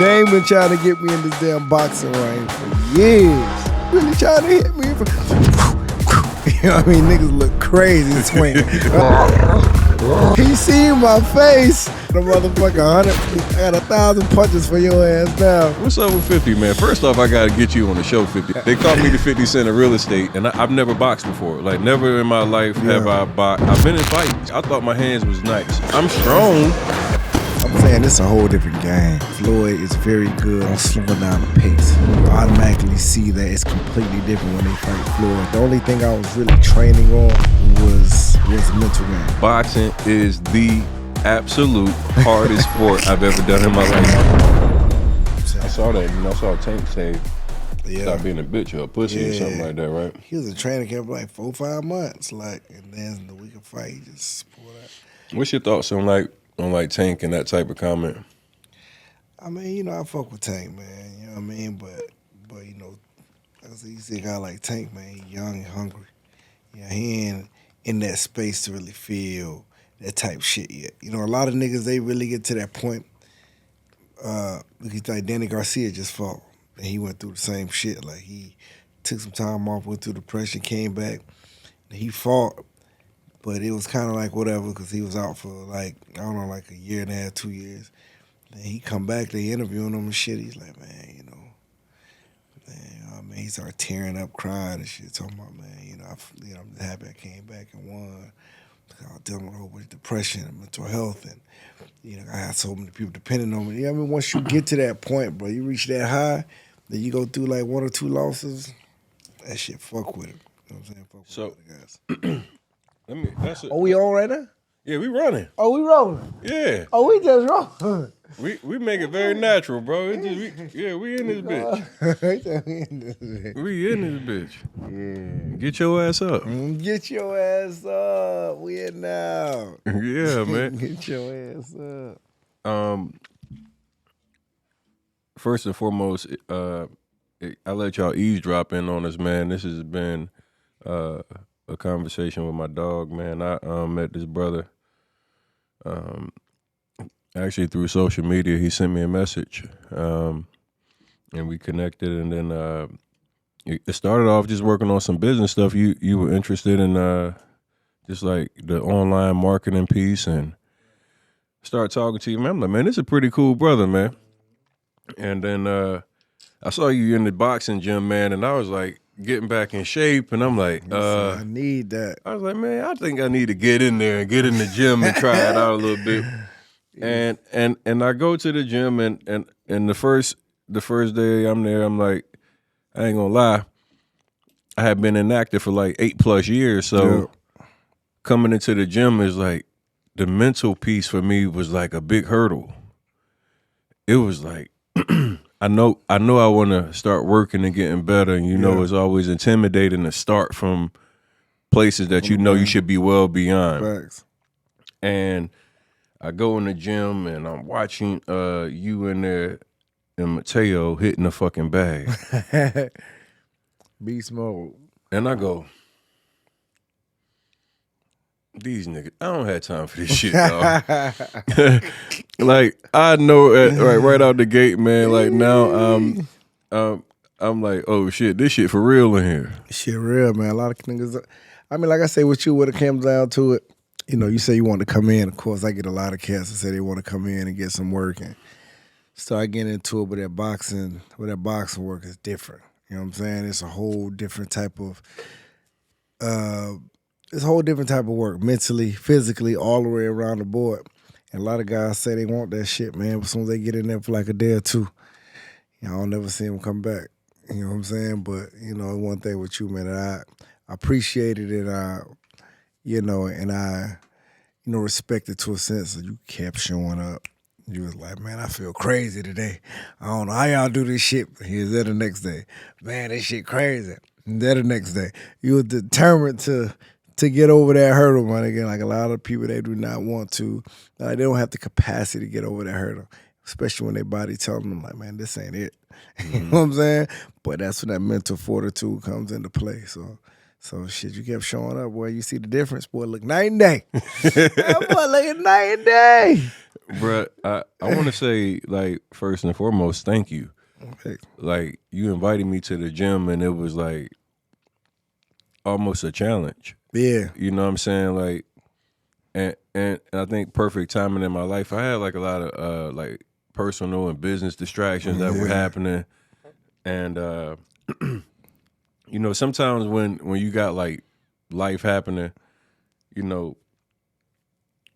They ain't been trying to get me in this damn boxing ring for years. Really trying to hit me. You know what I mean? Niggas look crazy swinging. He seen my face. The motherfucker 100. I got 1,000 punches for your ass now. What's up with 50, man? First off, I gotta get you on the show, 50. They call me the 50 Cent of real estate, and I've never boxed before. Like, never in my life have I boxed. I've been in fights. I thought my hands was nice. I'm strong. I'm saying it's a whole different game. Floyd is very good on slowing down the pace. You automatically see that it's completely different when they fight Floyd. The only thing I was really training on was mental game. Boxing is the absolute hardest sport I've ever done in my life. I saw that, I saw Tank say, stop being a bitch or a pussy or something like that, right? He was in training camp for like 4 or 5 months, and then the week of fight, he just pulled out. What's your thoughts on Tank and that type of comment? I mean, I fuck with Tank, man. You know what I mean? But like I said, you see a guy like Tank, man, he young and hungry. He ain't in that space to really feel that type shit yet. A lot of niggas, they really get to that point. Because like Danny Garcia just fought, and he went through the same shit. Like, he took some time off, went through depression, came back, and he fought. But it was kind of like whatever, because he was out for like a year and a half, 2 years. And he come back, they interviewing him and shit. He's like, man, he started tearing up, crying and shit, talking about, man, I'm happy I came back and won. I was dealing with a whole bunch of depression and mental health, and I had so many people depending on me. Once you get to that point, bro, you reach that high, then you go through like 1 or 2 losses. That shit, fuck with it. You know what I'm saying? Fuck with the guys. We on right now? Yeah, we running. Oh, we rolling? Yeah. Oh, we just rolling. We make it very natural, bro. We in this bitch. We in this bitch. Yeah. Get your ass up. Get your ass up. We in now. Yeah, man. Get your ass up. First and foremost, I let y'all eavesdrop in on us, man. This has been a conversation with my dog, man. I met this brother actually through social media. He sent me a message, and we connected, and then it started off just working on some business stuff. You were interested in just like the online marketing piece, and start talking to you, man. I'm like, man, this is a pretty cool brother, man. And then I saw you in the boxing gym, man, and I was like, getting back in shape, and I'm like, I need that. I was like, man, I think I need to get in there and get in the gym and try it out a little bit. And I go to the gym, and the first day I'm there, I'm like, I ain't gonna lie, I had been inactive for like 8+ years, so coming into the gym is like, the mental piece for me was like a big hurdle. It was like, I know I want to start working and getting better, and it's always intimidating to start from places that you should be well beyond. Facts. And I go in the gym and I'm watching you in there and Mateo hitting the fucking bag. Beast mode. And I go, these niggas, I don't have time for this shit, dog. Like, I know right out the gate, man. Like, now I'm like, oh shit, this shit for real in here. Shit real, man. A lot of niggas. I mean, like I say with you, when it comes down to it, you say you want to come in. Of course, I get a lot of cats that say they want to come in and get some work and start getting into it. But that boxing work is different. You know what I'm saying? It's a whole different type of. It's a whole different type of work, mentally, physically, all the way around the board. And a lot of guys say they want that shit, man. But as soon as they get in there for like a day or two, I'll never see them come back. You know what I'm saying? But, one thing with you, man, that I appreciated it, and I respected to a sense that you kept showing up. You was like, man, I feel crazy today. I don't know how y'all do this shit. Here's that the next day. Man, this shit crazy. And that the next day. You were determined to get over that hurdle, man. Again, like a lot of people, they do not want to. They don't have the capacity to get over that hurdle, especially when their body tells them, like, man, this ain't it. You know what I'm saying? But that's when that mental fortitude comes into play. So shit, you kept showing up, boy. You see the difference, boy. Look night and day. That boy looking night and day. Bruh, I want to say, like, first and foremost, thank you. Okay. Like, you invited me to the gym, and it was like almost a challenge. Yeah. You know what I'm saying? Like, and I think perfect timing in my life. I had like a lot of like personal and business distractions that were happening, and you know, sometimes when you got like life happening, you know,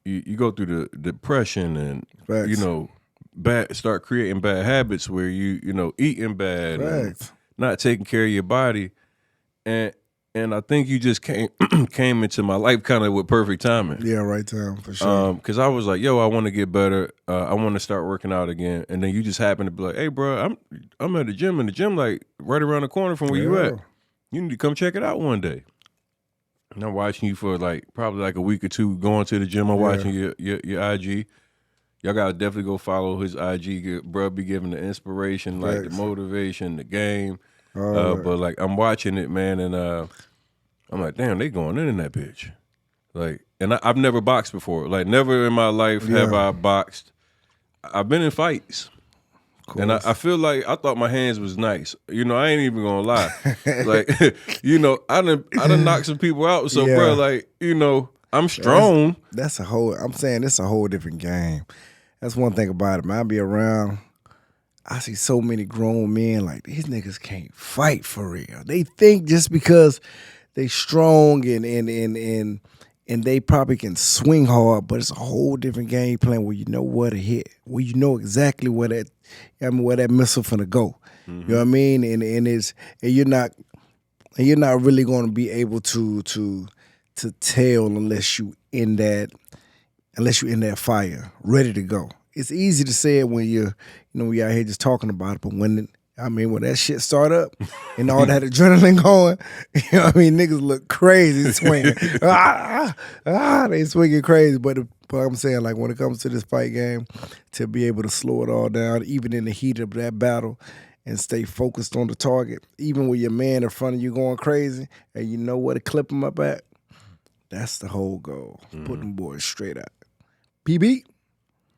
you go through the depression and Facts. you know, start creating bad habits where you know, eating bad and Facts. not taking care of your body, and I think you just came into my life kind of with perfect timing. Yeah, right time for sure. Because I was like, yo, I want to get better. I want to start working out again. And then you just happen to be like, hey, bro, I'm at the gym, and the gym like right around the corner from where you at. You need to come check it out one day. And I'm watching you for like probably like a week or two going to the gym. I'm watching your IG. Y'all gotta definitely go follow his IG. Bro, be giving the inspiration, like the motivation, the game. But like I'm watching it, man, and I'm like, damn, they going in that bitch. Like, and I've never boxed before. Like, never in my life have I boxed. I've been in fights, and I feel like I thought my hands was nice. You know, I ain't even gonna lie. Like, you know, I done knocked some people out. So, bro, like, you know, I'm strong. That's a whole. I'm saying it's a whole different game. That's one thing about it, man. I be around. I see so many grown men like these niggas can't fight for real. They think just because they strong and they probably can swing hard, but it's a whole different game plan where you know where to hit, where you know exactly where that missile finna go. You know what I mean? And you're not really gonna be able to tell unless you in that fire, ready to go. It's easy to say it when you're out here just talking about it, but when that shit start up and all that adrenaline going, you know what I mean? Niggas look crazy swinging. They swinging crazy. But I'm saying, like, when it comes to this fight game, to be able to slow it all down, even in the heat of that battle, and stay focused on the target, even with your man in front of you going crazy, and you know where to clip him up at, that's the whole goal. Put them boys straight out. PB.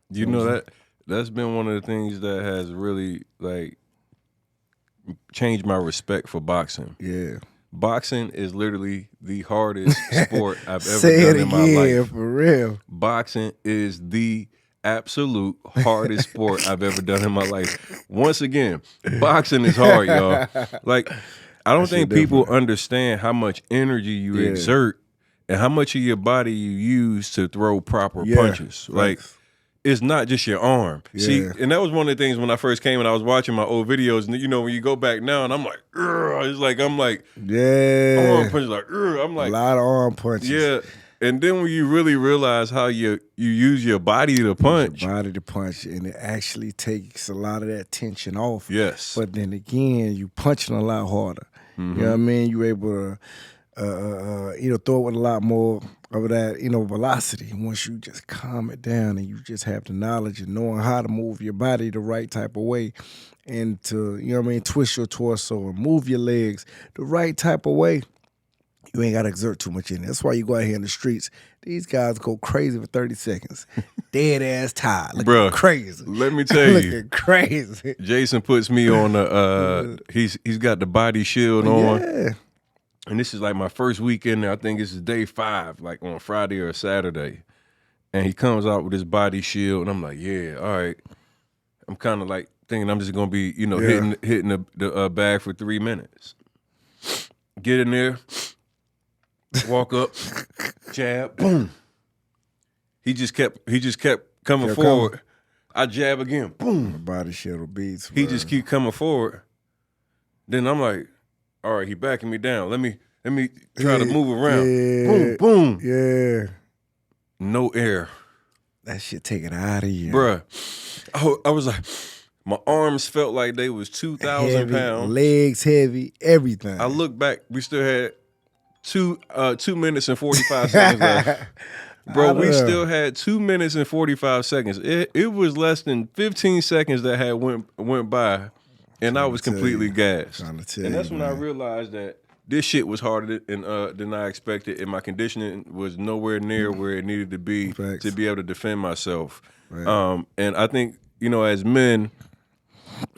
You know that's been one of the things that has really like changed my respect for boxing. Yeah. Boxing is literally the hardest sport I've ever done in my life. For real. Boxing is the absolute hardest sport I've ever done in my life. Once again, boxing is hard, y'all. Like, I don't think people understand how much energy you exert and how much of your body you use to throw proper punches. Like, it's not just your arm. See, and that was one of the things when I first came and I was watching my old videos, and you know, when you go back now and I'm like, it's like, I'm like, arm punches, like, I'm like, a lot of arm punches. Yeah. And then when you really realize how you use your body to punch. Your body to punch, and it actually takes a lot of that tension off. Yes. But then again, you punching a lot harder. You know what I mean? You're able to throw it with a lot more of that, velocity. Once you just calm it down and you just have the knowledge and knowing how to move your body the right type of way and to, twist your torso and move your legs the right type of way, you ain't got to exert too much in it. That's why you go out here in the streets. These guys go crazy for 30 seconds. Dead ass tired. Looking crazy. Let me tell you. Looking crazy. Jason puts me on he's got the body shield on. Yeah. And this is like my first weekend there. I think this is day 5, like on Friday or Saturday. And he comes out with his body shield, and I'm like, yeah, all right. I'm kind of like thinking I'm just gonna be, hitting the bag for 3 minutes. Get in there, walk up, jab, boom. He just kept coming forward. I jab again, boom. The body shield beats. He just keep coming forward. Then I'm like, all right, he backing me down. Let me try to move around. Boom, boom. Yeah. No air. That shit take it out of you. Bruh. I was like, my arms felt like they was 2,000 pounds. Legs heavy, everything. I look back, we still had 2 minutes and 45 seconds left. Bro, we still had 2 minutes and 45 seconds. It was less than 15 seconds that had went by. And I was completely gassed. And that's when I realized that this shit was harder than I expected, and my conditioning was nowhere near where it needed to be to be able to defend myself. Right. And I think, as men,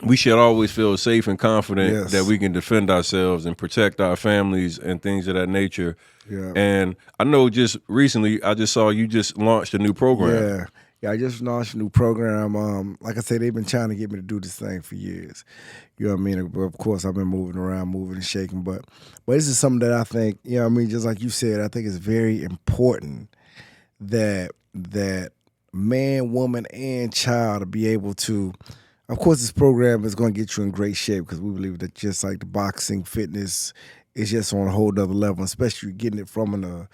we should always feel safe and confident that we can defend ourselves and protect our families and things of that nature. Yeah. And I know just recently, I just saw you just launched a new program. Yeah, I just launched a new program. Like I said, they've been trying to get me to do this thing for years. You know what I mean? Of course, I've been moving around, moving and shaking. But this is something that I think, just like you said, I think it's very important that man, woman, and child to be able to. Of course, this program is going to get you in great shape because we believe that just like the boxing, fitness is just on a whole other level, especially getting it from an,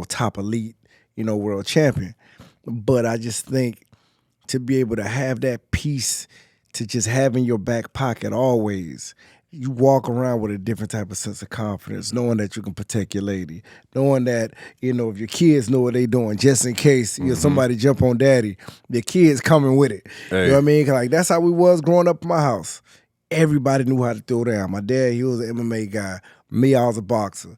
top elite, world champion. But I just think to be able to have that piece to just have in your back pocket always, you walk around with a different type of sense of confidence, knowing that you can protect your lady, knowing that, if your kids know what they doing, just in case somebody jump on daddy, the kids coming with it. Hey. You know what I mean? Like, that's how we was growing up in my house. Everybody knew how to throw down. My dad, he was an MMA guy. Me, I was a boxer.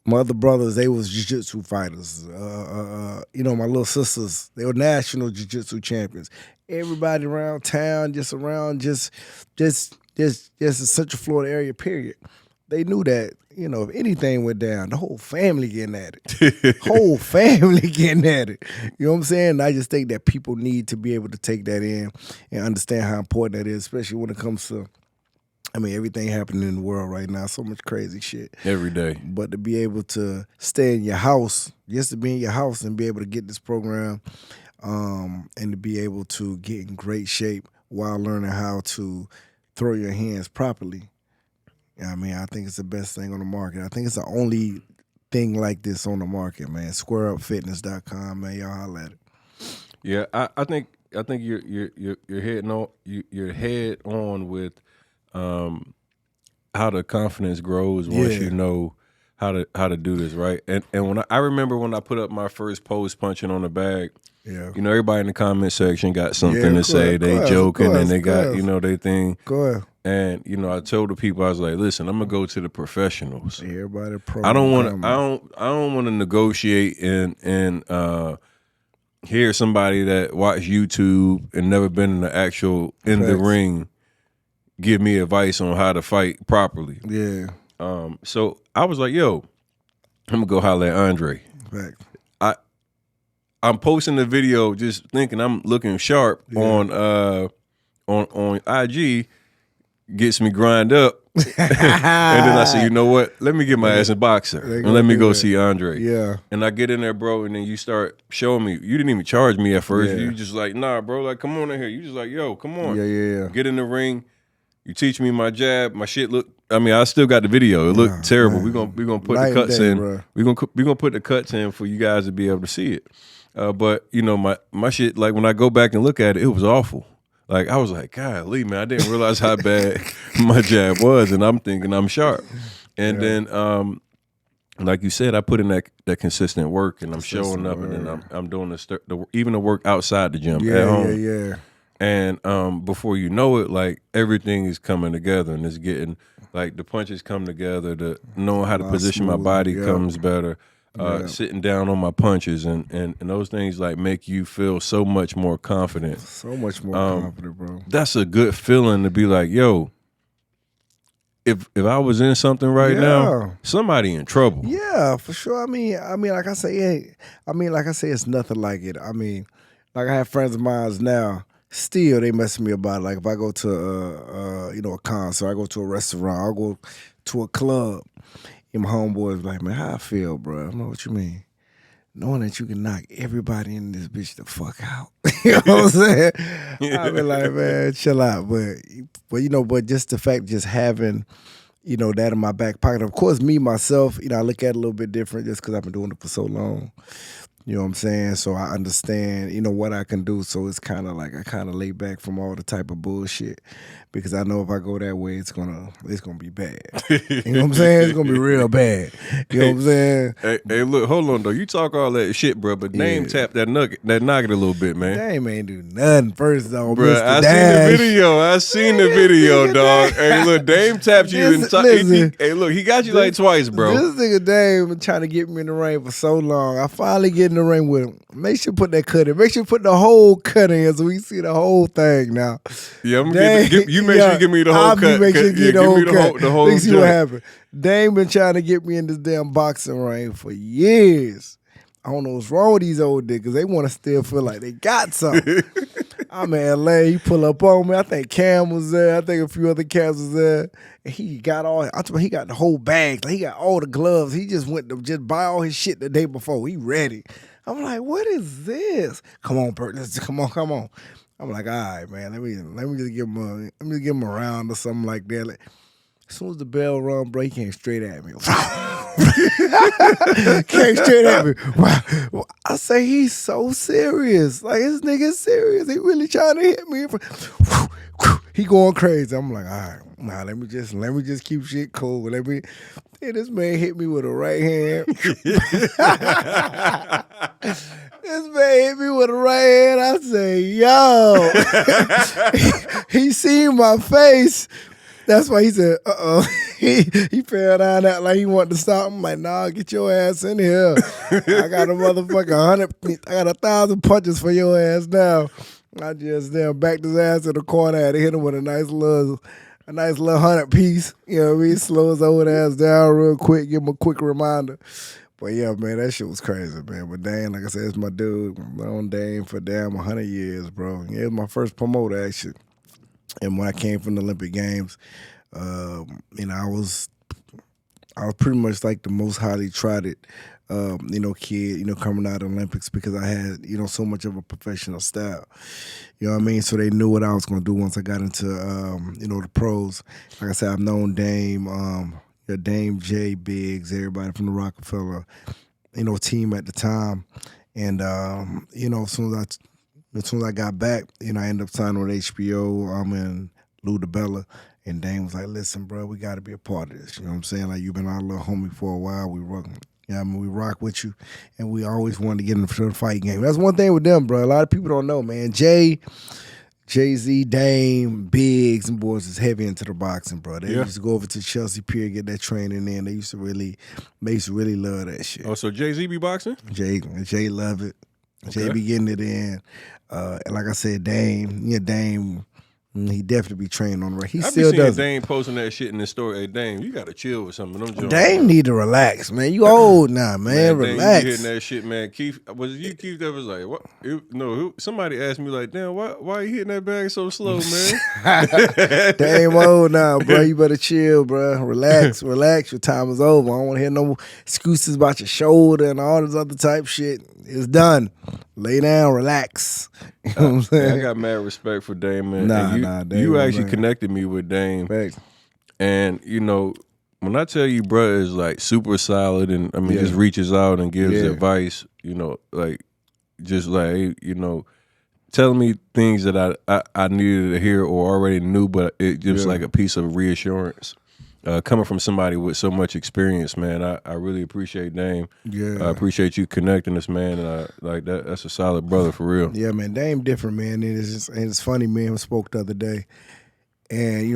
My other brothers, they was jiu-jitsu fighters. My little sisters, they were national jiu-jitsu champions. Everybody around town, just in Central Florida area, period. They knew that, if anything went down, the whole family getting at it. Whole family getting at it. You know what I'm saying? I just think that people need to be able to take that in and understand how important that is, especially when it comes to, everything happening in the world right now, so much crazy shit. Every day. But to be able to stay in your house, just to be in your house and be able to get this program and to be able to get in great shape while learning how to throw your hands properly. I think it's the best thing on the market. I think it's the only thing like this on the market, man. SquareUpFitness.com, man. Y'all holler at it. Yeah, I think you're head on with how the confidence grows once you know how to do this, right? And when I remember when I put up my first post punching on the bag. Yeah. Everybody in the comment section got something to say. They joking and they got, they thing. Go ahead. And I told the people, I was like, listen, I'm gonna go to the professionals. Everybody pro. I don't want to negotiate and hear somebody that watched YouTube and never been in the ring give me advice on how to fight properly. Yeah. So I was like, yo, I'm gonna go holler at Andre. Fact. I'm posting the video just thinking I'm looking sharp on IG, gets me grind up. And then I said, you know what? Let me get my ass in boxer and let me go see Andre. Yeah. And I get in there, bro, and then you start showing me. You didn't even charge me at first. You just like, nah, bro, like, come on in here. You just like, yo, come on. Yeah. Get in the ring. You teach me my jab. My shit look. I still got the video. It looked terrible. We're gonna put the cuts in. Bro. We're gonna put the cuts in for you guys to be able to see it. But my shit, like when I go back and look at it, it was awful. Like I was like, golly, man, I didn't realize how bad my jab was, and I'm thinking I'm sharp. And then, like you said, I put in that consistent work, and I'm showing up, and then I'm doing even the work outside the gym at home. Yeah. And before you know it, like everything is coming together, and it's getting like the punches come together. The knowing how to position my body comes better. Sitting down on my punches and those things like make you feel so much more confident. So much more confident, bro. That's a good feeling to be like, yo, if I was in something right now, somebody in trouble. Yeah, for sure. Like I say, it's nothing like it. Like I have friends of mine now. Still, they mess with me about it. Like if I go to a concert, I go to a restaurant, I go to a club. And my homeboys like, man, how I feel, bro? I know what you mean. Knowing that you can knock everybody in this bitch the fuck out. You know what I'm saying? I be like, man, chill out. But just the fact just having, that in my back pocket. Of course, me, myself, I look at it a little bit different just because I've been doing it for so long. You know what I'm saying? So I understand, what I can do. So it's kind of like I kind of lay back from all the type of bullshit because I know if I go that way, it's gonna be bad. You know what I'm saying? It's gonna be real bad. You know what I'm saying? Hey, look, hold on though. You talk all that shit, bro, but Dame tap that nugget a little bit, man. Dame ain't do nothing. First off, Bro, Mr. I Dash. seen the video, dog. Hey, look, Dame tapped you in hey, look, he got you like twice, bro. This nigga Dame been trying to get me in the ring for so long. I finally get in the ring with him. Make sure you put that cut in. Make sure you put the whole cut in so we see the whole thing now. Yeah, I'm gonna you make sure you give me the whole cut. Make sure you get the whole cut. The whole Let's see what happened. Dame been trying to get me in this damn boxing ring for years. I don't know what's wrong with these old niggas. They want to still feel like they got something. I'm in LA. He pull up on me. I think Cam was there. I think a few other cats was there. And he got he got the whole bag. Like, he got all the gloves. He just went to just buy all his shit the day before. He ready. I'm like, what is this? Come on, Bert. Come on. I'm like, all right, man. Let me just give him a round or something like that. Like, as soon as the bell rung, bro, he came straight at me. Came straight at me. Wow. I say he's so serious. Like, this nigga's serious. He really trying to hit me. He going crazy. I'm like, all right, nah, let me just keep shit cool. This man hit me with a right hand. This man hit me with a right hand. I say, yo. He seen my face. That's why he said, he fell down that like he wanted to stop. I'm like, nah, get your ass in here. I got a motherfucking 1,000 punches for your ass now. I just backed his ass to the corner. I had to hit him with a nice little 100 piece. You know what I mean? Slow his old ass down real quick, give him a quick reminder. But yeah, man, that shit was crazy, man. But Dame, like I said, it's my dude. I've known Dame for damn 100 years, bro. Yeah, it was my first promoter, actually. And when I came from the Olympic Games, I was pretty much like the most highly trotted, kid, coming out of the Olympics because I had, so much of a professional style. You know what I mean? So they knew what I was going to do once I got into, the pros. Like I said, I've known Dame, Dame J, Biggs, everybody from the Rockefeller, team at the time. And, as soon as I got back, I ended up signing with HBO. I'm in Lou DiBella. And Dame was like, listen, bro, we got to be a part of this. You know what I'm saying? Like, you've been our little homie for a while. We rock with you. And we always wanted to get into the fight game. That's one thing with them, bro. A lot of people don't know, man. Jay-Z, Dame, Biggs, and boys is heavy into the boxing, bro. They used to go over to Chelsea Pier, get that training in. They used to really love that shit. Oh, so Jay-Z be boxing? Jay love it. Okay. Jay be getting it in. And like I said, Dame, he definitely be trained on the right. He still does. Dame posting that shit in the story. Hey, Dame, you gotta chill with some of them joints. Dame need to relax, man. You old now, man. Relax. You hitting that shit, man. Keith, was it you, Keith, that was like, what? Somebody asked me like, damn, why you hitting that bag so slow, man? Dame old now, bro. You better chill, bro. Relax. Your time is over. I don't want to hear no excuses about your shoulder and all this other type shit. It's done. Lay down, relax. You know what I'm saying? I got mad respect for Dame, man. Dame, you actually connected me with Dame. Thanks. And, when I tell you, bro, is like super solid and, just reaches out and gives advice, telling me things that I needed to hear or already knew, but it just like a piece of reassurance. Coming from somebody with so much experience, man, I really appreciate Dame. Yeah, I appreciate you connecting us, man. And like that. That's a solid brother for real. Yeah, man. Dame different, man. And it's funny, man. We spoke the other day, and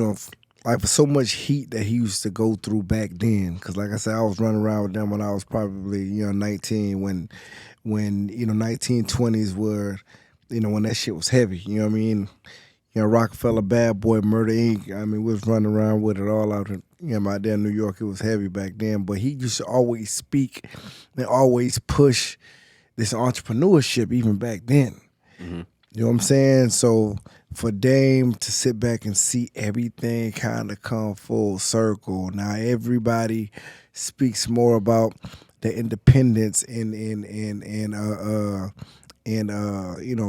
like for so much heat that he used to go through back then. Because like I said, I was running around with them when I was probably 19. When 1920s were, when that shit was heavy. You know what I mean? Rockefeller, Bad Boy, Murder Inc. We was running around with it all out out there in New York. It was heavy back then. But he used to always speak and always push this entrepreneurship even back then. Mm-hmm. You know what I'm saying? So for Dame to sit back and see everything kind of come full circle. Now everybody speaks more about the independence and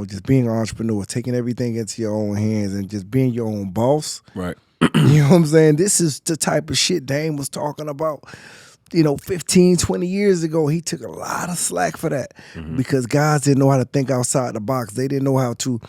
just being an entrepreneur, taking everything into your own hands and just being your own boss. Right. You know what I'm saying? This is the type of shit Dame was talking about 15, 20 years ago, he took a lot of slack for that because guys didn't know how to think outside the box. They didn't know how to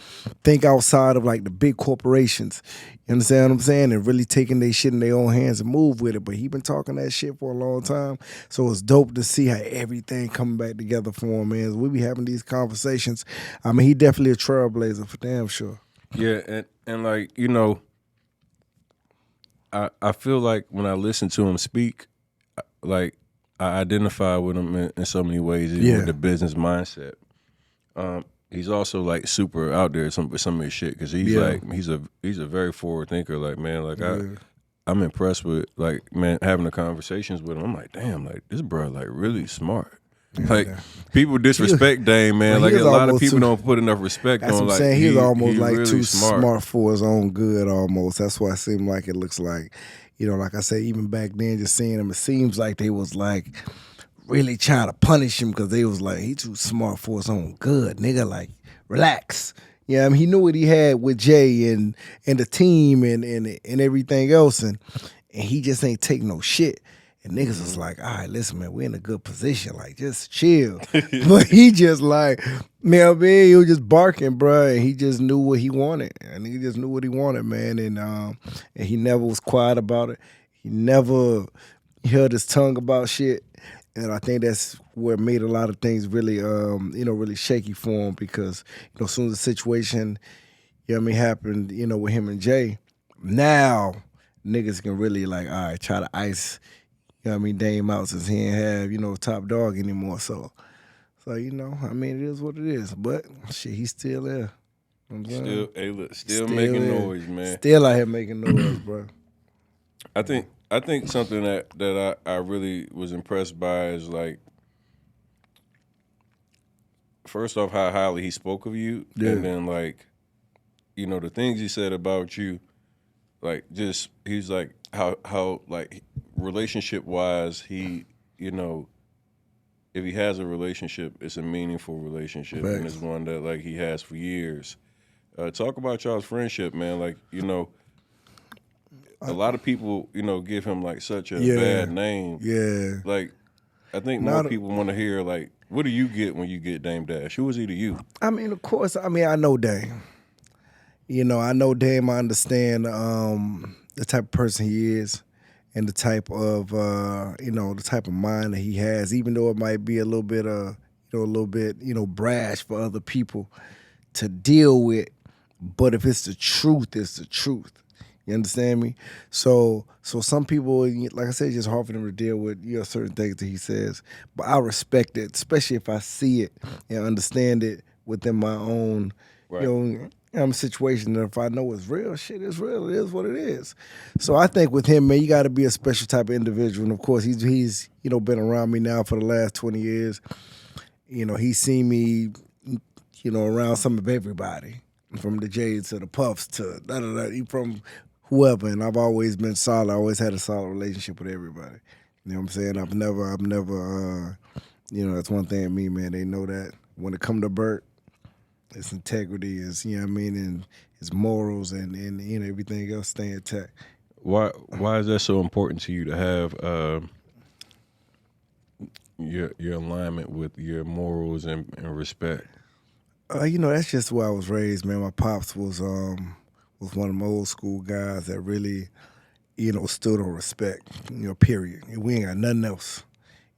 think outside of like the big corporations. You understand what I'm saying? And really taking their shit in their own hands and move with it. But he been talking that shit for a long time. So it's dope to see how everything coming back together for him, man. We be having these conversations. I mean, he definitely a trailblazer for damn sure. Yeah, and like, I feel like when I listen to him speak, like I identify with him in so many ways, even with the business mindset. He's also like super out there with some of his shit because he's like he's a very forward thinker. Like, man, like I'm impressed with, like, man, having the conversations with him. I'm like, damn, like this bro like really smart. Like people disrespect Dame, man. Like a lot of people don't put enough respect That's on. What I'm like saying. He's almost he's like really too smart for his own good. Almost. That's why it seemed like it looks like, like I said, even back then, just seeing him, it seems like they was like really trying to punish him because they was like, he too smart for his own good, nigga. Like, relax. Yeah, I mean, he knew what he had with Jay and the team and everything else, and he just ain't take no shit. And niggas was like, all right, listen, man, we're in a good position. Like, just chill. But he just like, man, he was just barking, bro. And he just knew what he wanted. And he just knew what he wanted, man. And he never was quiet about it. He never held his tongue about shit. And I think that's what made a lot of things really, really shaky for him because, as soon as the situation, happened, with him and Jay, now niggas can really like, all right, try to ice, Dame out since he ain't have, top dog anymore. So, I mean, it is what it is. But shit, he's still there. Still making noise, man. Still out here making noise, bro. I think something that I really was impressed by is like, first off, how highly he spoke of you, and then like, the things he said about you, like just he's like how like relationship wise he if he has a relationship, it's a meaningful relationship. Right. And it's one that like he has for years. Talk about y'all's friendship, man. Like, a lot of people, give him like such a bad name. Yeah. Like, I think more people want to hear like, what do you get when you get Dame Dash? Who is he to you? I mean, of course, I know Dame. I know Dame. I understand the type of person he is and the type of the type of mind that he has. Even though it might be a little bit brash for other people to deal with, but if it's the truth, it's the truth. You understand me? So some people, like I said, it's just hard for them to deal with certain things that he says. But I respect it, especially if I see it and understand it within my own, situation. And if I know it's real, shit, it's real. It is what it is. So I think with him, man, you got to be a special type of individual. And of course, he's been around me now for the last 20 years. He's seen me, around some of everybody, from the J's to the Puffs to from whoever, and I've always been solid. I always had a solid relationship with everybody. You know what I'm saying? I've never, that's one thing in me, man. They know that when it come to Bert, his integrity is, and his morals and everything else stay intact. Why is that so important to you to have your alignment with your morals and respect? That's just where I was raised, man. My pops was one of my old school guys that really, stood on respect, period. We ain't got nothing else.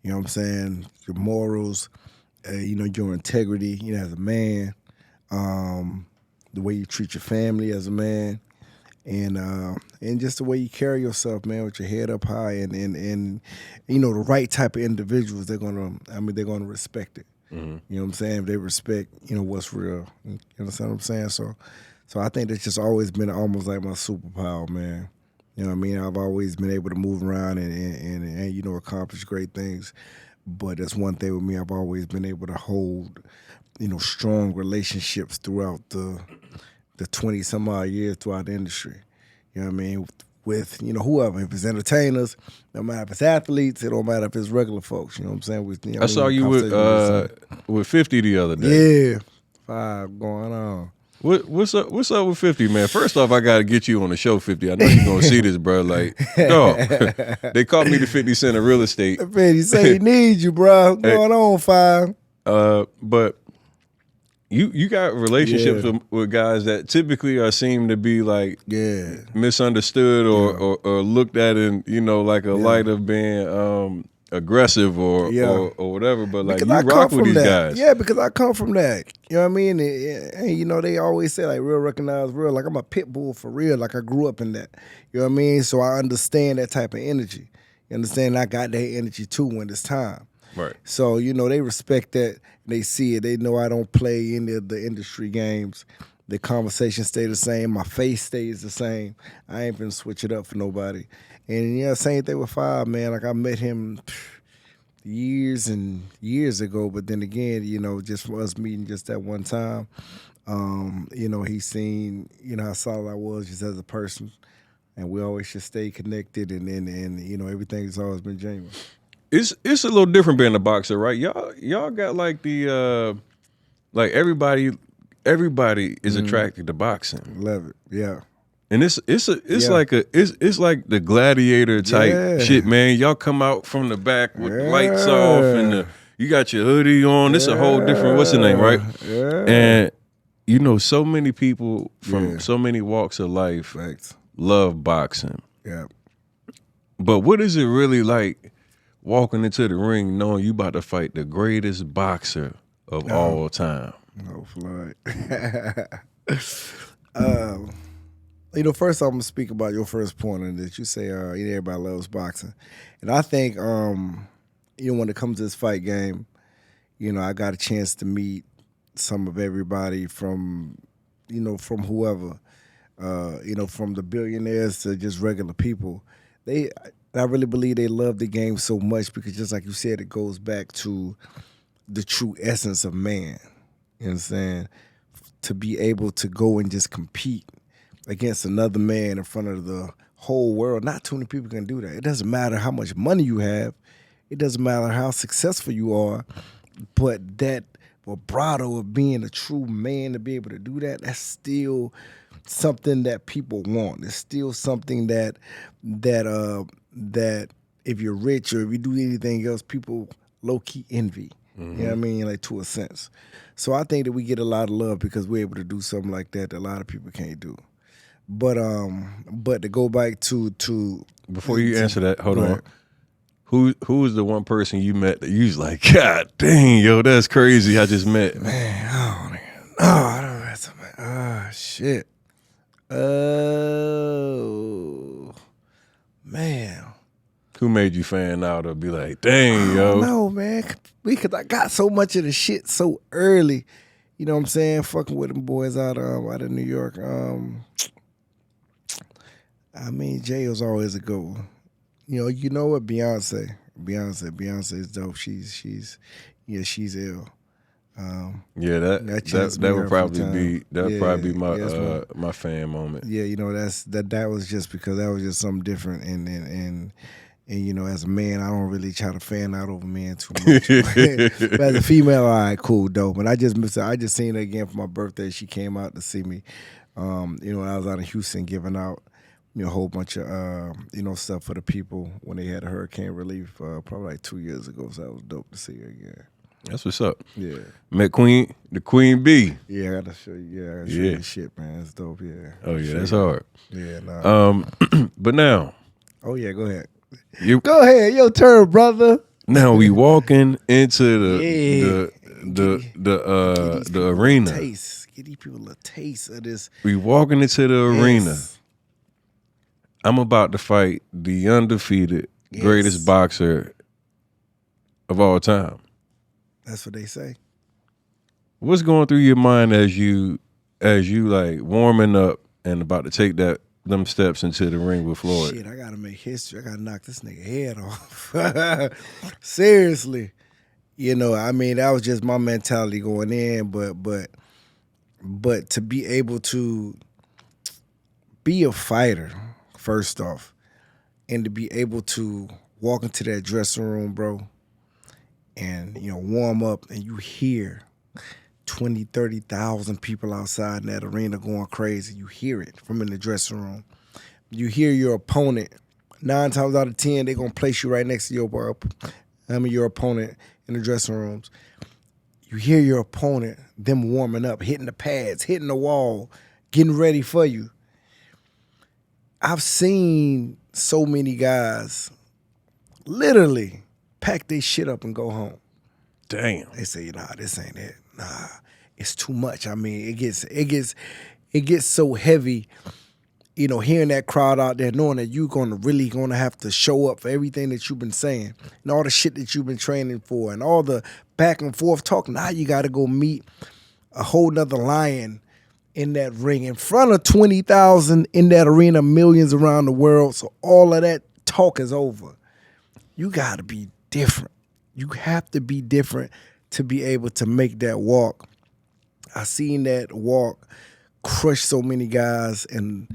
You know what I'm saying? Your morals, your integrity, as a man, the way you treat your family as a man, and just the way you carry yourself, man, with your head up high and the right type of individuals, they're gonna respect it. Mm-hmm. You know what I'm saying? If they respect, what's real. You understand what I'm saying? So I think that's just always been almost like my superpower, man. You know what I mean? I've always been able to move around and accomplish great things. But that's one thing with me. I've always been able to hold, strong relationships throughout the 20-some odd years throughout the industry. You know what I mean? With, whoever. If it's entertainers, no matter if it's athletes, it don't matter if it's regular folks. You know what I'm saying? I saw you with 50 the other day. Yeah. 5 going on. What's up? What's up with 50, man? First off, I gotta get you on the show, 50. I know you're gonna see this, bro. Like, dog, they called me the 50 Cent of real estate. 50 say he needs you, bro. What's going on, 5? But you got relationships with guys that typically seem to be like misunderstood or looked at in like a light of being aggressive or whatever, but like because you rock with these guys. Yeah, because I come from that. You know what I mean? And they always say like real recognize real. Like I'm a pit bull for real. Like I grew up in that. You know what I mean? So I understand that type of energy. You understand? I got that energy too when it's time. Right. So they respect that. They see it. They know I don't play any of the industry games. The conversation stay the same. My face stays the same. I ain't been switch it up for nobody. And same thing with 5, man. Like I met him years and years ago, but then again, just for us meeting just that one time, he seen, how solid I was just as a person, and we always should stay connected, and everything's always been genuine. It's a little different being a boxer, right? Y'all got like the like everybody is attracted to boxing. Love it, yeah. And it's like the gladiator type shit, man. Y'all come out from the back with the lights off and you got your hoodie on. It's a whole different what's the name, right? Yeah. And so many people from so many walks of life love boxing. Yeah. But what is it really like walking into the ring knowing you about to fight the greatest boxer of all time? No, Floyd. First I'm gonna speak about your first point on that. You say everybody loves boxing, and I think when it comes to this fight game, I got a chance to meet some of everybody from whoever, from the billionaires to just regular people. I really believe they love the game so much because, just like you said, it goes back to the true essence of man. You know what I'm saying? To be able to go and just compete against another man in front of the whole world. Not too many people can do that. It doesn't matter how much money you have. It doesn't matter how successful you are. But that vibrato of being a true man, to be able to do that, that's still something that people want. It's still something that if you're rich or if you do anything else, people low-key envy. Mm-hmm. You know what I mean? Like, to a sense. So I think that we get a lot of love because we're able to do something like that a lot of people can't do. But to go back to before you answer that, hold on. Who is the one person you met that you was like, God dang, yo, that's crazy. I just met. Man, I don't know. Oh shit. Oh man. Who made you fan out or be like, dang, yo? No, man. Because I got so much of the shit so early. You know what I'm saying? Fucking with them boys out of New York. Jay was always a good one. You know what? Beyonce is dope. She's ill. That would probably be my fan moment. Yeah, that was just because that was just something different, and as a man, I don't really try to fan out over men too much. But as a female, all right, cool, dope. And I just seen her again for my birthday. She came out to see me. I was out in Houston giving out a whole bunch of stuff for the people when they had a hurricane relief probably like 2 years ago. So that was dope to see her again. That's what's up. Yeah. Met the Queen Bee. Yeah, I gotta show you. Yeah, I gotta show you shit, man. That's dope. Yeah. Oh yeah, that's hard. Yeah. Nah. But now. Oh yeah, go ahead. Go ahead, your turn, brother. Now we walking into the arena. Give these people a taste of this. We walking into the arena. I'm about to fight the undefeated greatest boxer of all time. That's what they say. What's going through your mind as you like warming up and about to take them steps into the ring with Floyd? Shit, I gotta make history. I gotta knock this nigga head off. Seriously. That was just my mentality going in, but to be able to be a fighter, first off, and to be able to walk into that dressing room, bro, and warm up, and you hear 20, 30,000 people outside in that arena going crazy. You hear it from in the dressing room. You hear your opponent. 9 times out of 10, they're going to place you right next to your opponent in the dressing rooms. You hear your opponent, them warming up, hitting the pads, hitting the wall, getting ready for you. I've seen so many guys literally pack their shit up and go home. Damn. They say, nah, this ain't it. Nah, it's too much. I mean, it gets so heavy, hearing that crowd out there, knowing that you're really gonna have to show up for everything that you've been saying and all the shit that you've been training for and all the back and forth talk. Now you gotta go meet a whole nother lion in that ring in front of 20,000 in that arena, millions around the world. So all of that talk is over. You gotta be different. You have to be different to be able to make that walk. I seen that walk crush so many guys and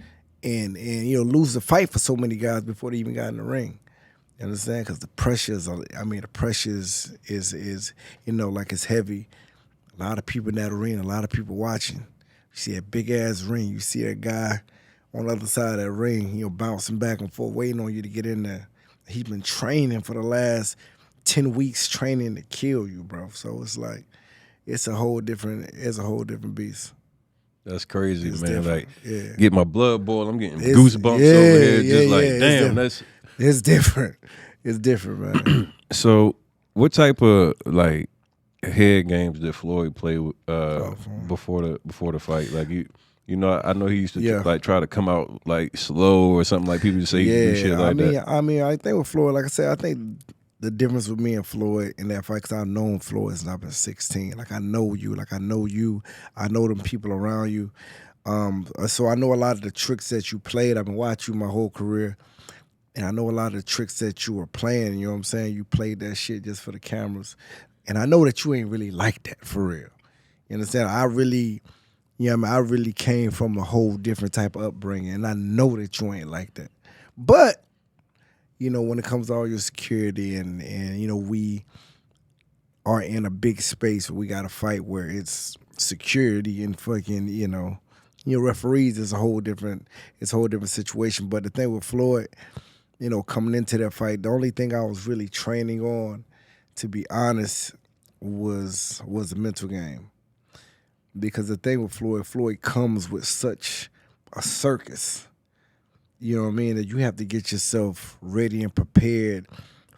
lose the fight for so many guys before they even got in the ring. You understand? Because the pressure is like it's heavy. A lot of people in that arena, a lot of people watching. You see a big ass ring. You see a guy on the other side of that ring, bouncing back and forth, waiting on you to get in there. He's been training for the last 10 weeks, training to kill you, bro. So it's like it's a whole different beast. That's crazy, It's man. different. Like, get my blood boiled. I'm getting goosebumps over here. Damn, it's different. It's different, man. So, what type of head games did Floyd play before the fight? Like I know he used to try to come out slow or something. Like people just say he do shit like that. I think with Floyd, like I said, I think the difference with me and Floyd in that fight, because I've known Floyd since I've been 16. Like I know you. I know them people around you. So I know a lot of the tricks that you played. I've been watching you my whole career. And I know a lot of the tricks that you were playing, you know what I'm saying? You played that shit just for the cameras. And I know that you ain't really like that for real. You understand? I really came from a whole different type of upbringing, and I know that you ain't like that. But, when it comes to all your security and we are in a big space where we got to fight where it's security and fucking, referees is a whole different situation. But the thing with Floyd, coming into that fight, the only thing I was really training on, to be honest, was the mental game. Because the thing with Floyd comes with such a circus. You know what I mean? That you have to get yourself ready and prepared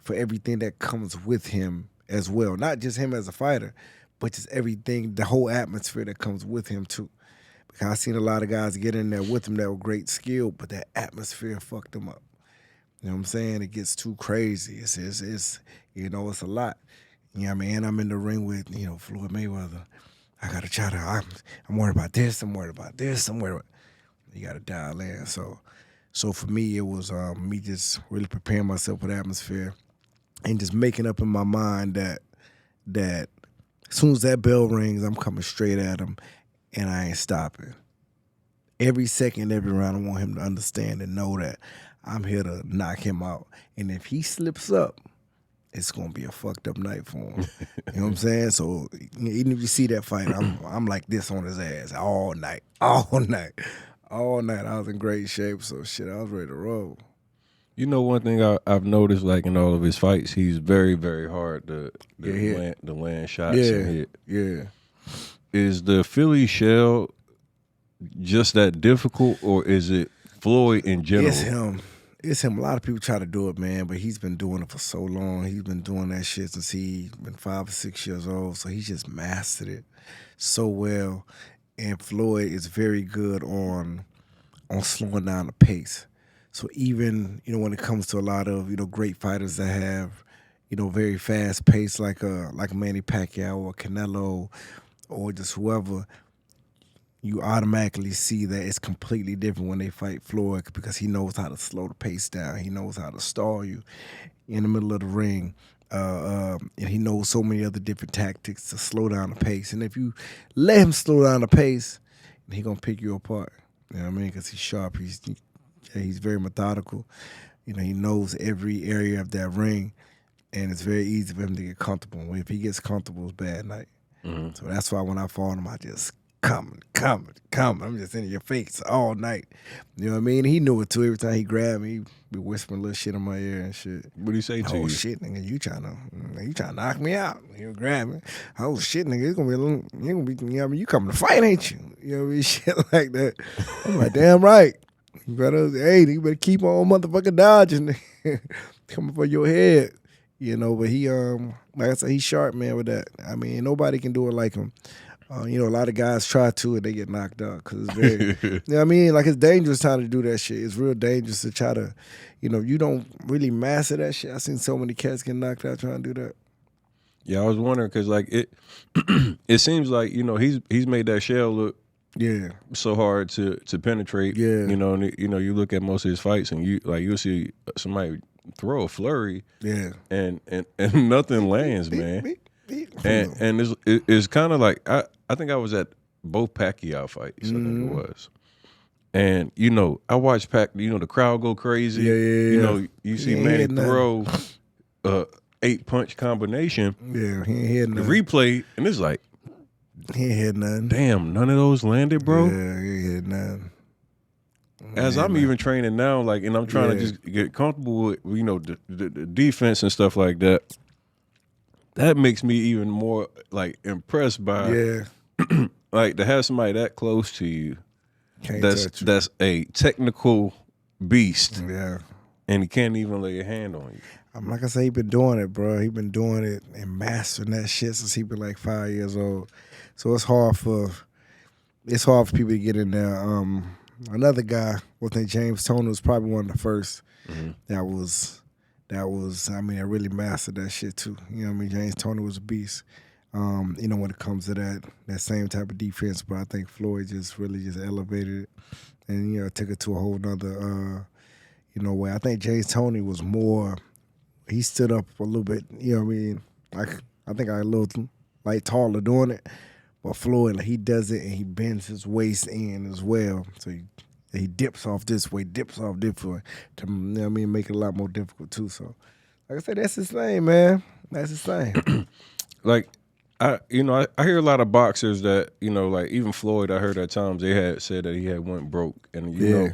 for everything that comes with him as well. Not just him as a fighter, but just everything, the whole atmosphere that comes with him too. Because I've seen a lot of guys get in there with him that were great skill, but that atmosphere fucked them up. You know what I'm saying? It gets too crazy. It's it's a lot. You know what I mean? I'm in the ring with, Floyd Mayweather. I gotta try to. I'm worried about this. I'm worried about this. You gotta dial in. So for me, it was me just really preparing myself for the atmosphere and just making up in my mind that as soon as that bell rings, I'm coming straight at him, and I ain't stopping. Every second, every round, I want him to understand and know that I'm here to knock him out. And if he slips up, it's gonna be a fucked up night for him. You know what I'm saying? So even if you see that fight, I'm like this on his ass all night. I was in great shape, so shit, I was ready to roll. One thing I've noticed, in all of his fights, he's very, very hard to land shots and hit. Yeah. Is the Philly shell just that difficult, or is it Floyd in general? It's him. A lot of people try to do it, man, but he's been doing it for so long. He's been doing that shit since he's been 5 or 6 years old, so he's just mastered it so well. And Floyd is very good on slowing down the pace. So even, when it comes to a lot of, great fighters that have, very fast pace like Manny Pacquiao or Canelo or just whoever, you automatically see that it's completely different when they fight Floyd because he knows how to slow the pace down. He knows how to stall you in the middle of the ring. And he knows so many other different tactics to slow down the pace. And if you let him slow down the pace, he gonna pick you apart. You know what I mean? Because he's sharp. He's very methodical. He knows every area of that ring, and it's very easy for him to get comfortable. If he gets comfortable, it's a bad night. So that's why when I fought him, I just come. I'm just in your face all night. You know what I mean? He knew it too. Every time he grabbed me, he be whispering little shit in my ear and shit. What do you say to you? Oh shit, nigga, you trying to knock me out? You grab me. Oh shit, nigga, it's gonna be a little. You gonna be. You know what I mean? You coming to fight, ain't you? You know what I mean? Shit like that. I'm like, damn right. You better keep on motherfucking dodging. Coming for your head. You know, but he like I said, he's sharp, man, with that. I mean, nobody can do it like him. You know, a lot of guys try to and they get knocked out because it's very, you know what I mean? Like, it's dangerous time to do that shit. It's real dangerous to try to, you know, you don't really master that shit. I've seen so many cats get knocked out trying to do that. Yeah, I was wondering because, like, it seems like, you know, he's made that shell look so hard to penetrate. Yeah. You know, and, you know, you look at most of his fights and you'll see somebody throw a flurry. Yeah. And nothing lands, man. And it's kind of like I think I was at both Pacquiao fights. I think it was, and you know I watched you know the crowd go crazy. Yeah. You know you see Manny throw 8-punch combination. Yeah, he ain't hit The nothing. replay and it's like He ain't hit nothing. damn, none of those landed, bro. Yeah, he ain't hit nothing. As I'm even training now, like, and I'm trying to just get comfortable with, you know, the defense and stuff like that. That makes me even more like impressed by, like, to have somebody that close to you. Can't touch you. That's a technical beast, Yeah. and he can't even lay a hand on you. Like I say, he been doing it, bro. He been doing it and mastering that shit since he been like 5 years old. So it's hard for people to get in there. Another guy, I think James Toney was probably one of the first that was I mean, I really mastered that shit too. You know what I mean? James Toney was a beast. You know, when it comes to that same type of defense, but I think Floyd just really just elevated it and, you know, took it to a whole nother you know, way. I think James Toney was more, he stood up a little bit, you know what I mean? I think I a little like taller doing it. But Floyd, like, he does it and he bends his waist in as well. So he dips off this way, dips off this way to, you know what I mean, make it a lot more difficult too. So, like I said, that's his thing, man. That's his thing. Like, I hear a lot of boxers that, you know, like even Floyd, I heard at times they had said that he had went broke. And, you know,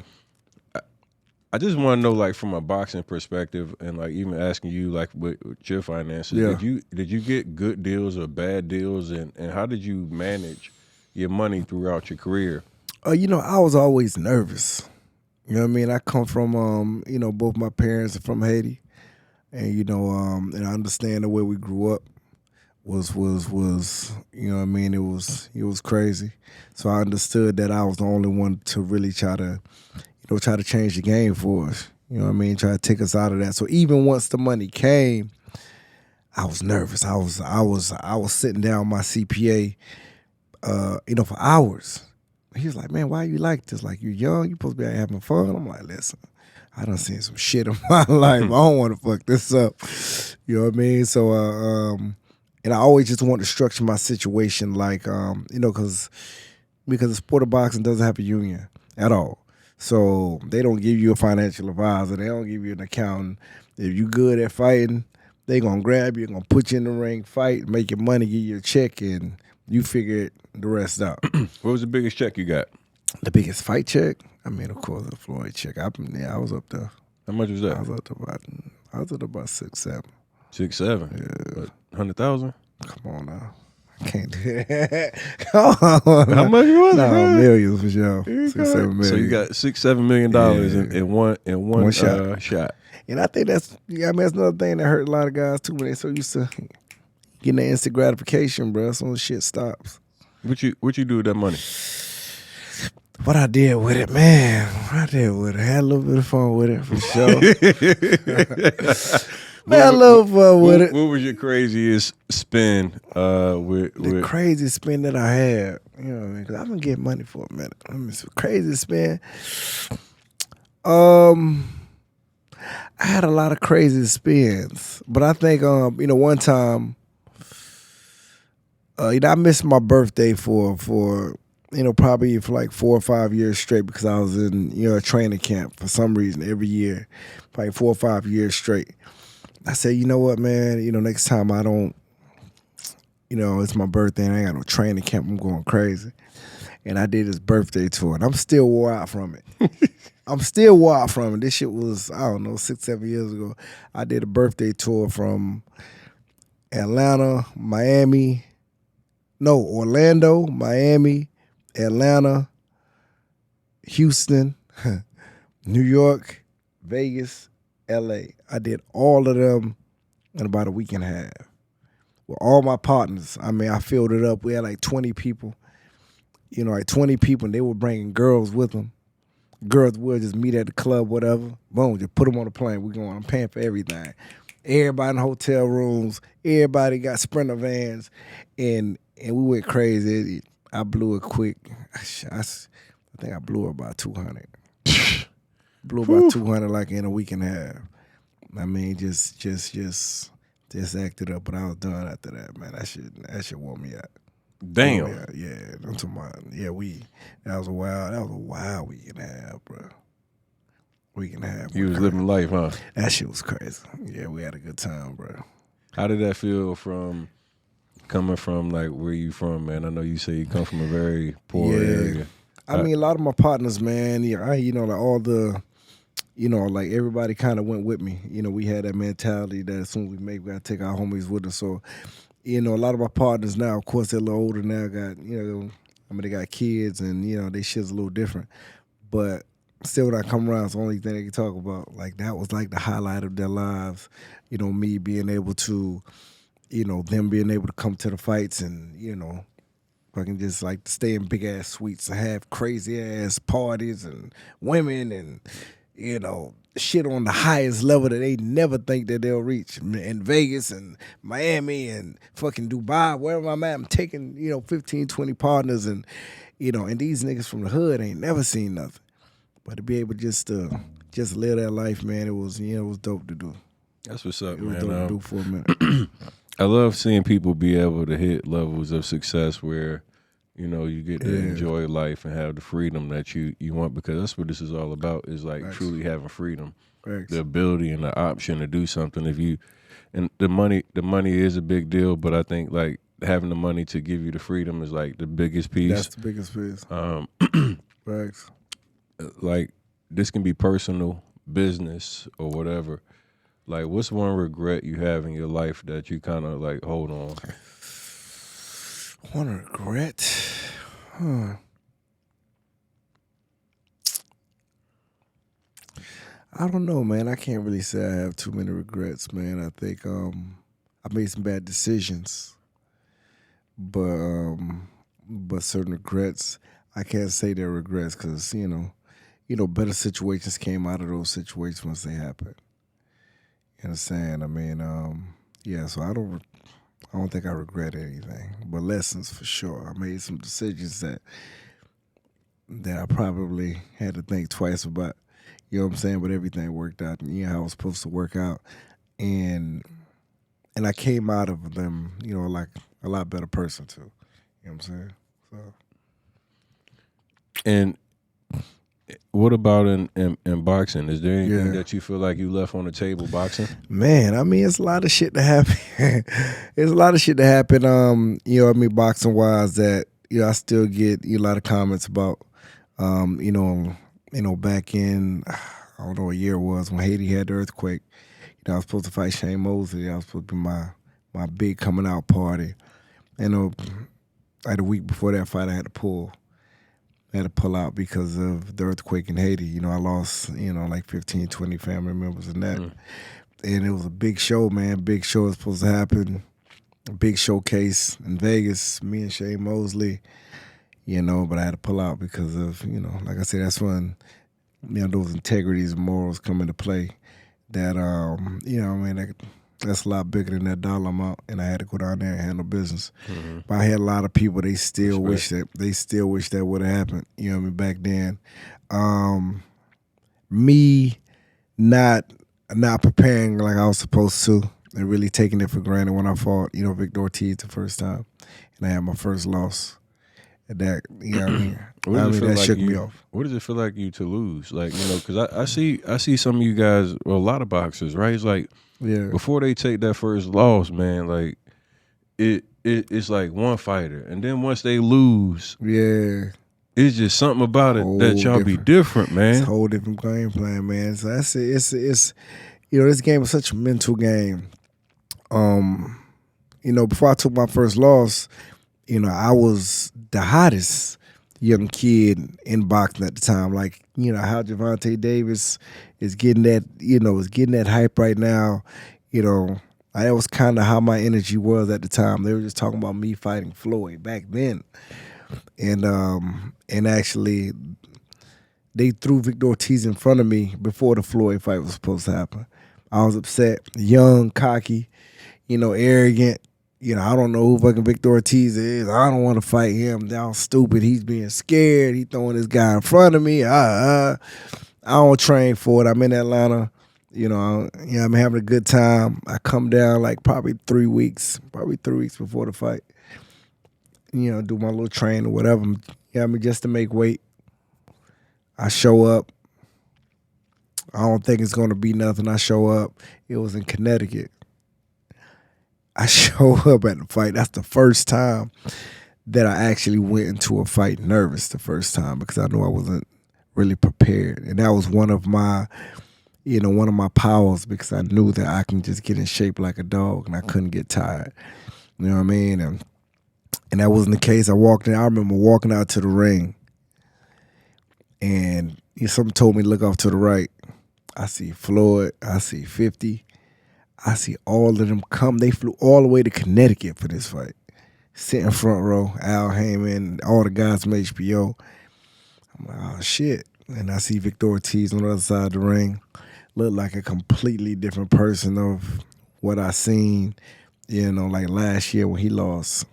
I just want to know, like, from a boxing perspective, and like even asking you, like, with your finances, did you get good deals or bad deals, and how did you manage your money throughout your career? You know, I was always nervous. You know what I mean? I come from, you know, both my parents are from Haiti, and you know, and I understand the way we grew up was you know what I mean? It was crazy. So I understood that I was the only one to really try to change the game for us. You know what I mean? Try to take us out of that. So even once the money came, I was nervous. I was sitting down my CPA, you know, for hours. He was like, man, why you like this? Like, you're young, you're supposed to be out having fun. I'm like, listen, I done seen some shit in my life. I don't want to fuck this up. You know what I mean? So, and I always just want to structure my situation like, you know, because the sport of boxing doesn't have a union at all. So they don't give you a financial advisor. They don't give you an accountant. If you good at fighting, they going to grab you, going to put you in the ring, fight, make your money, give you a check, and you figure the rest out. What was the biggest check you got? The biggest fight check? I mean, of course, the Floyd check. I was up there. How much was that? I was at about 6, 7. 6, 7? Yeah. 100,000? Come on now. I can't do that. Come on. How much was it? No, millions for sure. 6, 7 million. So you got $6-7 million in one shot. And I think that's another thing that hurt a lot of guys too when they so used to getting the instant gratification, bro. Some shit stops. What you do with that money? What I did with it, man. I had a little bit of fun with it for sure. Man, I love fun with it. What was your craziest spin with the craziest spin that I had? You know what I mean? Because I've been getting money for a minute. I mean, it's a crazy spin. I had a lot of crazy spins, but I think you know, one time, you know, I missed my birthday for you know, probably for like 4 or 5 years straight because I was in, you know, a training camp for some reason every year, probably 4 or 5 years straight. I said, you know what, man, you know, next time I don't it's my birthday and I ain't got no training camp. I'm going crazy. And I did this birthday tour, and I'm still wore out from it. This shit was, I don't know, 6-7 years ago. I did a birthday tour from Orlando, Miami, Atlanta, Houston, New York, Vegas, LA. I did all of them in about a week and a half with all my partners. I mean, I filled it up. We had like 20 people, like 20 people, and they were bringing girls with them. Girls would just meet at the club, whatever. Boom, just put them on the plane. We going. I'm paying for everything. Everybody in the hotel rooms. Everybody got Sprinter vans, and we went crazy. I blew it quick. I think I blew about 200. Blew about 200 like in a week and a half. I mean, just acted up, but I was done after that, man. That shit wore me out. Damn. Yeah, I'm talking about. Yeah, that was a wild week and a half, bro. Week and a half. You was living life, huh? That shit was crazy. Yeah, we had a good time, bro. How did that feel coming from like where you from, man? I know you say you come from a very poor area. I mean, a lot of my partners, man. Like all the, like everybody kind of went with me. We had that mentality that as soon as we make, we gotta take our homies with us. So, a lot of my partners now, of course, they're a little older now. They got kids, and they shit's a little different. But still, when I come around, it's the only thing they can talk about. Like that was like the highlight of their lives. Me being able to, them being able to come to the fights and fucking just like stay in big ass suites and have crazy ass parties and women and shit on the highest level that they never think that they'll reach in Vegas and Miami and fucking Dubai, wherever I'm at. I'm taking 15, 20 partners and and these niggas from the hood ain't never seen nothing. But to be able just to live that life, man, it was dope to do. That's what's up, man. It was dope to do for a minute. I love seeing people be able to hit levels of success where, you get to enjoy life and have the freedom that you want, because that's what this is all about, is like truly having freedom. The ability and the option to do something. And the money is a big deal, but I think like having the money to give you the freedom is like the biggest piece. That's the biggest piece. Facts. Like this can be personal, business, or whatever. Like, what's one regret you have in your life that you kind of like hold on? One regret? I don't know, man. I can't really say I have too many regrets, man. I think I made some bad decisions, but certain regrets, I can't say they're regrets because better situations came out of those situations once they happened. You understand? I mean, so I don't think I regret anything, but lessons for sure. I made some decisions that I probably had to think twice about. You know what I'm saying? But everything worked out, and how it was supposed to work out, and I came out of them, like a lot better person too. You know what I'm saying? So. And what about in boxing? Is there anything that you feel like you left on the table boxing? Man, I mean, it's a lot of shit to happen. It's a lot of shit to happen. Boxing wise, that I still get a lot of comments about. Back in I don't know what year it was when Haiti had the earthquake. I was supposed to fight Shane Mosley. I was supposed to be my big coming out party. Like a week before that fight, I had to pull out because of the earthquake in Haiti. I lost, like 15, 20 family members in that. And it was a big show, man. Big show was supposed to happen. A big showcase in Vegas, me and Shane Mosley, but I had to pull out because of, like I said, that's when, those integrities and morals come into play that, that's a lot bigger than that dollar amount, and I had to go down there and handle business. Mm-hmm. But I had a lot of people, they still wish that would have happened, back then. Me not preparing like I was supposed to and really taking it for granted when I fought, Victor Ortiz the first time, and I had my first loss. That, that shook me off. What does it feel like you to lose? Like, because I see some of you guys, well, a lot of boxers, right? It's like, before they take that first loss, man, like it's like one fighter, and then once they lose, Yeah. it's just something about it that Whole y'all be different. different, It's a man. whole different game plan, man. So that's it. It's this game is such a mental game. Before I took my first loss, I was the hottest young kid in boxing at the time. Like, how Gervonta Davis is getting that hype right now. That was kind of how my energy was at the time. They were just talking about me fighting Floyd back then. And actually they threw Victor Ortiz in front of me before the Floyd fight was supposed to happen. I was upset, young, cocky, arrogant. I don't know who fucking Victor Ortiz is. I don't want to fight him. Down stupid. He's being scared. He throwing this guy in front of me. I don't train for it. I'm in Atlanta. I'm having a good time. I come down like probably 3 weeks before the fight. Do my little train or whatever. Just to make weight. I show up. I don't think it's gonna be nothing. I show up. It was in Connecticut. I show up at the fight. That's the first time that I actually went into a fight nervous the first time because I knew I wasn't really prepared. And that was one of my powers because I knew that I can just get in shape like a dog and I couldn't get tired. You know what I mean? And that wasn't the case. I remember walking out to the ring and something told me to look off to the right. I see Floyd. I see 50. I see all of them come. They flew all the way to Connecticut for this fight. Sitting front row, Al Heyman, all the guys from HBO. I'm like, oh, shit. And I see Victor Ortiz on the other side of the ring. Looked like a completely different person of what I seen, like last year when he lost.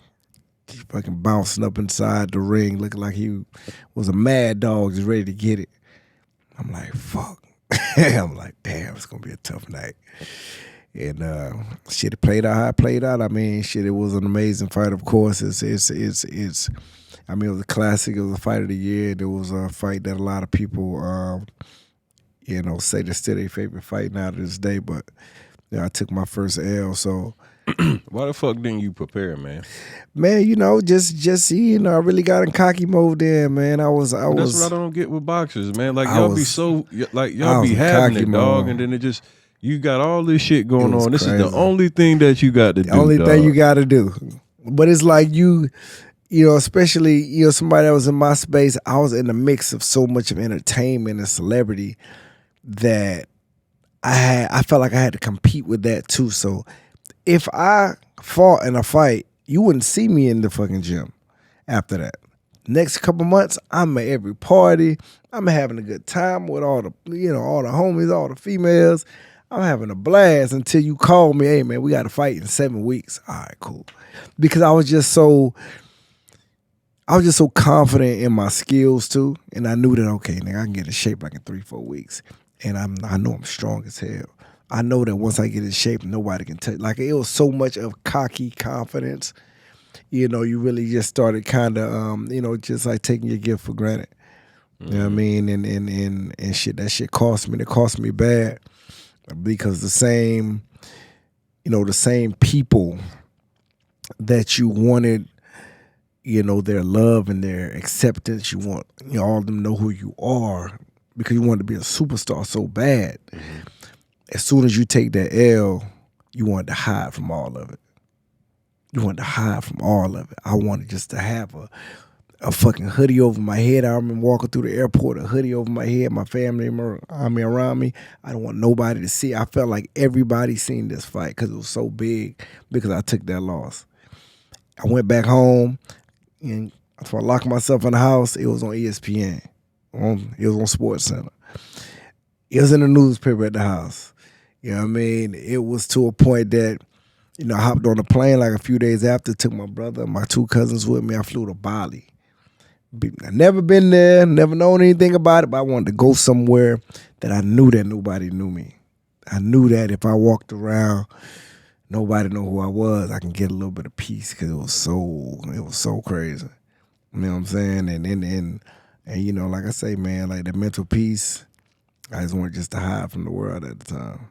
He fucking bouncing up inside the ring, looking like he was a mad dog, just ready to get it. I'm like, fuck. I'm like, damn, it's going to be a tough night. And shit, it played out how it played out. I mean, shit, it was an amazing fight. Of course, it was a classic. It was a fight of the year. It was a fight that a lot of people, say that's still their favorite fight now to this day. But I took my first L. So why the fuck didn't you prepare, man? Man, just I really got in cocky mode then, man. That's what I don't get with boxers, man. Like y'all be was having cocky it, dog, mode. and then it just. You got all this shit going on. This crazy. is the only thing that you got to do. The only dog. thing you got to do. But it's like especially, somebody that was in my space, I was in the mix of so much of entertainment and celebrity that I felt like I had to compete with that too. So if I fought in a fight, you wouldn't see me in the fucking gym after that. Next couple months, I'm at every party. I'm having a good time with all the homies, all the females. I'm having a blast until you call me, hey, man, we got to fight in 7 weeks. All right, cool. Because I was just so confident in my skills, too. And I knew that, okay, nigga, I can get in shape like in 3-4 weeks. And I know I'm strong as hell. I know that once I get in shape, nobody can touch. Like, it was so much of cocky confidence. You really just started kind of, just like taking your gift for granted. You know what I mean? And shit, that shit cost me. It cost me bad. Because the same people that you wanted, their love and their acceptance, you want all of them to know who you are because you want to be a superstar so bad. Mm-hmm. As soon as you take that L, you want to hide from all of it. You want to hide from all of it. I wanted just to have a fucking hoodie over my head. I remember walking through the airport, a hoodie over my head, my family around me. I don't want nobody to see. I felt like everybody seen this fight because it was so big because I took that loss. I went back home and so I locked myself in the house. It was on ESPN. It was on Sports Center. It was in the newspaper at the house. You know what I mean? It was to a point that I hopped on a plane like a few days after, took my brother, my 2 cousins with me. I flew to Bali. I've never been there, never known anything about it, but I wanted to go somewhere that I knew that nobody knew me. I knew that if I walked around, nobody knew who I was. I can get a little bit of peace because it was so crazy. You know what I'm saying? And like I say, man, like the mental peace, I just wanted just to hide from the world at the time.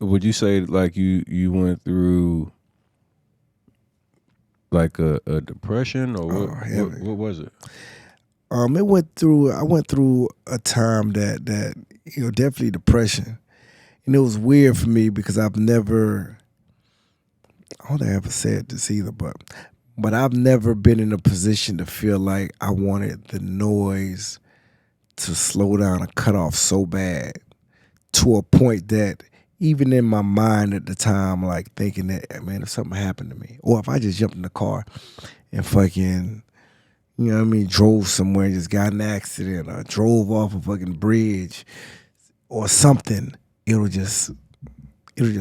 Would you say like you went through like a depression or Oh, what? heavy. What was it? I went through a time that definitely depression, and it was weird for me because I don't think I ever said this either, but I've never been in a position to feel like I wanted the noise to slow down and cut off so bad to a point that even in my mind at the time, like thinking that, man, if something happened to me, or if I just jumped in the car and fucking, you know what I mean, drove somewhere and just got in an accident or drove off a fucking bridge or something, it'll just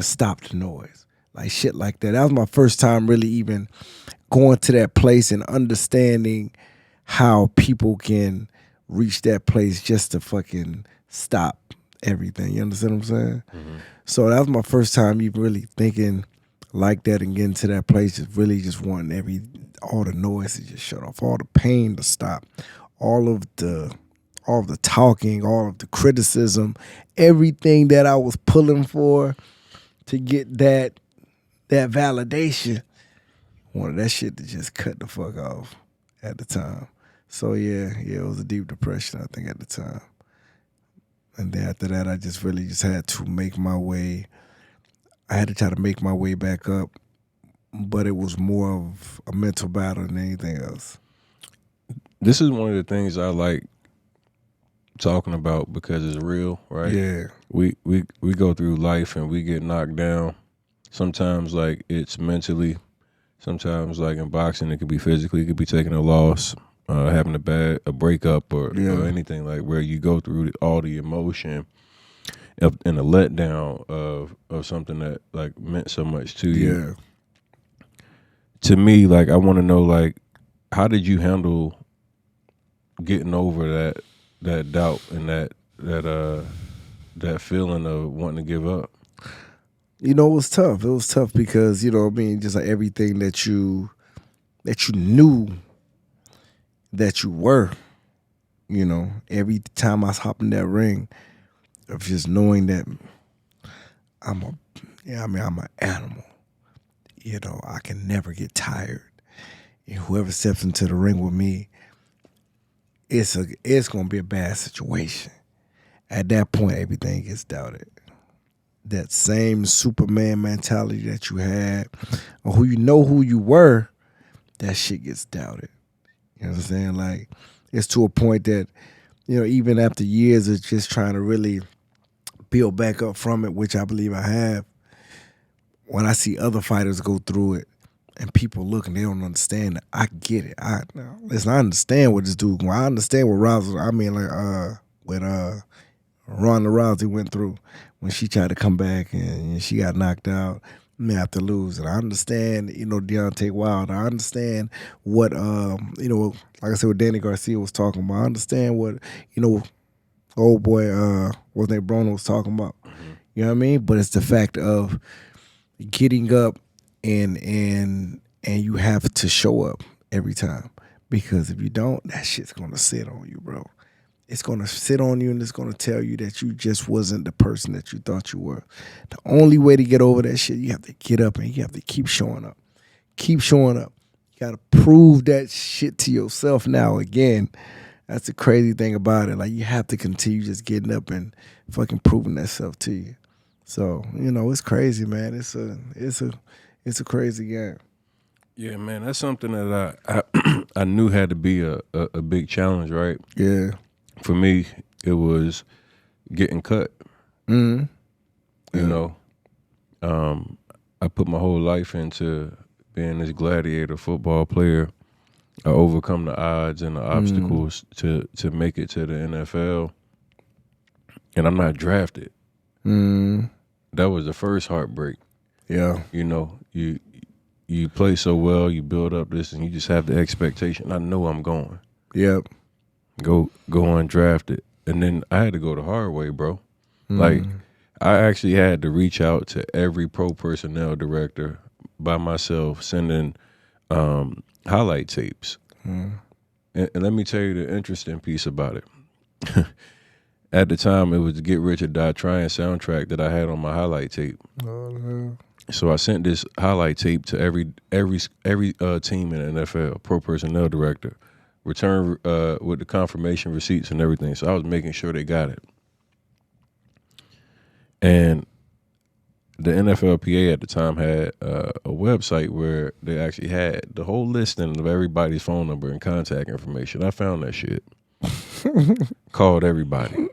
stop the noise. Like shit like that. That was my first time really even going to that place and understanding how people can reach that place just to fucking stop everything. You understand what I'm saying? Mm-hmm. So that was my first time even really thinking like that and getting to that place, just really just wanting all the noise to just shut off, all the pain to stop, all of the talking, all of the criticism, everything that I was pulling for to get that validation. Wanted that shit to just cut the fuck off at the time. So yeah, it was a deep depression, I think, at the time. And then after that, I just really just had to make my way. I had to try to make my way back up, but it was more of a mental battle than anything else. This is one of the things I like talking about because it's real, right? Yeah. We go through life and we get knocked down. Sometimes like it's mentally. Sometimes like in boxing, it could be physically. It could be taking a loss, having a breakup, or anything like where you go through all the emotion and a letdown of something that like meant so much to you. Yeah. To me, like I want to know, like, how did you handle getting over that doubt and that feeling of wanting to give up? You know, it was tough. It was tough because, you know what I mean, just like everything that you knew that you were, you know, every time I hop in that ring, of just knowing that I'm an animal. You know, I can never get tired. And whoever steps into the ring with me, it's gonna be a bad situation. At that point, everything gets doubted. That same Superman mentality that you had, or who you were, that shit gets doubted. You know what I'm saying? Like, it's to a point that, you know, even after years of just trying to really build back up from it, which I believe I have, when I see other fighters go through it and people look and they don't understand it, I get it. I understand what this dude, I understand what what Ronda Rousey went through when she tried to come back and she got knocked out after losing. I understand, you know, Deontay Wilder. I understand what, you know, like I said, what Danny Garcia was talking about. I understand what, you know, old boy, what's name, Bruno was talking about. Mm-hmm. You know what I mean? But it's the fact of getting up and you have to show up every time. Because if you don't, that shit's going to sit on you, bro. It's going to sit on you and it's going to tell you that you just wasn't the person that you thought you were. The only way to get over that shit, you have to get up and you have to keep showing up. Keep showing up. You got to prove that shit to yourself now again. That's the crazy thing about it. Like, you have to continue just getting up and fucking proving that stuff to you. So, you know, it's crazy, man. It's a crazy game. Yeah, man, that's something that I knew had to be a big challenge, right? Yeah. For me, it was getting cut. Mm-hmm. You know, I put my whole life into being this gladiator football player. I overcome the odds and the obstacles to make it to the NFL, and I'm not drafted. That was the first heartbreak. Yeah. You know, you play so well, you build up this, and you just have the expectation. I know I'm going. Yep. Go undrafted. And then I had to go the hard way, bro. Like, I actually had to reach out to every pro personnel director by myself, sending highlight tapes. And let me tell you the interesting piece about it. At the time, it was the Get Rich or Die Trying soundtrack that I had on my highlight tape. Oh, So I sent this highlight tape to every team in the NFL, pro personnel director, return with the confirmation receipts and everything. So I was making sure they got it. And the NFLPA at the time had a website where they actually had the whole listing of everybody's phone number and contact information. I found that shit. Called everybody.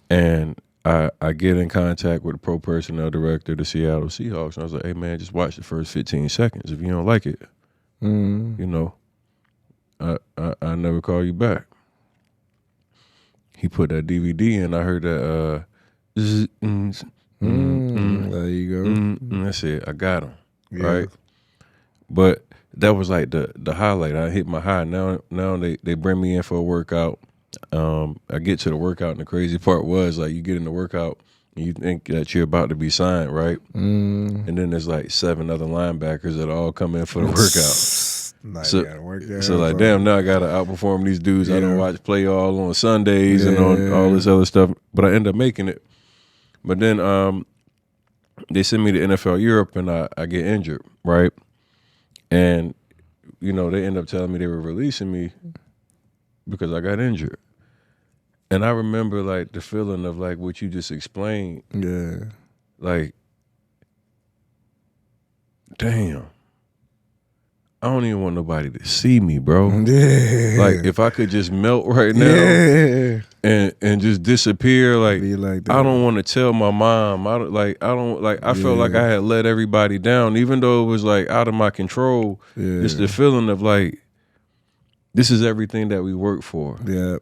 And I get in contact with the pro personnel director of the Seattle Seahawks, and I was like, hey, man, just watch the first 15 seconds. If you don't like it, you know, I never call you back. He put that DVD in. I heard that, there you go. That's it. I got him, Yeah. right? But that was like the highlight. I hit my high. Now they bring me in for a workout. I get to the workout, and the crazy part was, like, you get in the workout and you think that you're about to be signed, right? And then there's like 7 other linebackers that all come in for the workout. So like, damn, now I gotta outperform these dudes. I don't watch play all on Sundays and on all this other stuff, but I end up making it. But then they send me to NFL Europe, and I get injured, right? And you know, they end up telling me they were releasing me because I got injured. And I remember, like, the feeling of, like, what you just explained. Yeah. Like, damn. I don't even want nobody to see me, bro. Yeah. Like, if I could just melt right now and just disappear, like, Be like that. I don't want to tell my mom. I felt like I had let everybody down, even though it was, like, out of my control. Yeah. It's the feeling of, like, this is everything that we work for. Yeah.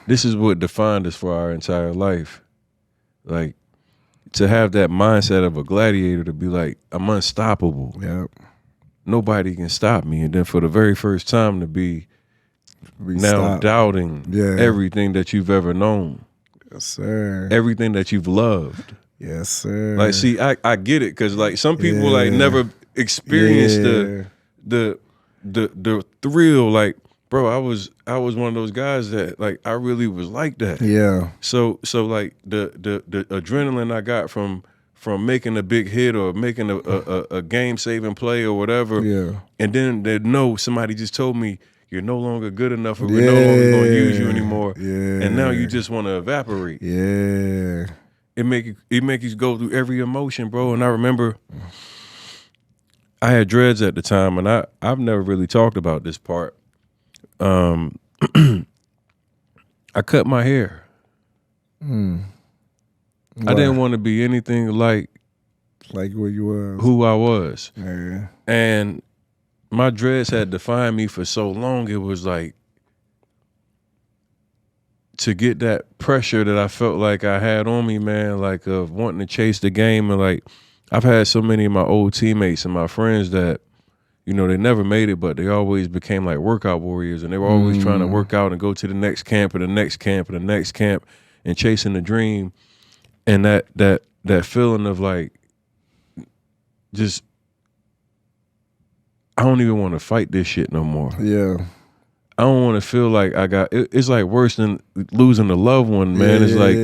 This is what defined us for our entire life. Like, to have that mindset of a gladiator, to be like, I'm unstoppable. Yeah. Nobody can stop me. And then for the very first time to be now doubting everything that you've ever known. Yes, sir. Everything that you've loved. Yes, sir. Like, see, I get it, because, like, some people like never experienced the thrill. Like, bro, I was one of those guys that, like, I really was like that. Yeah. So like the adrenaline I got from making a big hit or making a game saving play or whatever. Yeah. And then they know somebody just told me you're no longer good enough, or we're no longer going to use you anymore. Yeah. And now you just want to evaporate. Yeah. It make you go through every emotion, bro. And I remember I had dreads at the time, and I've never really talked about this part. I cut my hair. I didn't want to be anything like where you was. who I was. Yeah. And my dreads had defined me for so long. It was like, to get that pressure that I felt like I had on me, man, like, of wanting to chase the game. And, like, I've had so many of my old teammates and my friends that, you know, they never made it, but they always became like workout warriors, and they were always trying to work out and go to the next camp and the next camp and the next camp and chasing the dream. And that feeling of, like, just, I don't even want to fight this shit no more. Yeah. I don't want to feel like it's like worse than losing a loved one, man. It's like,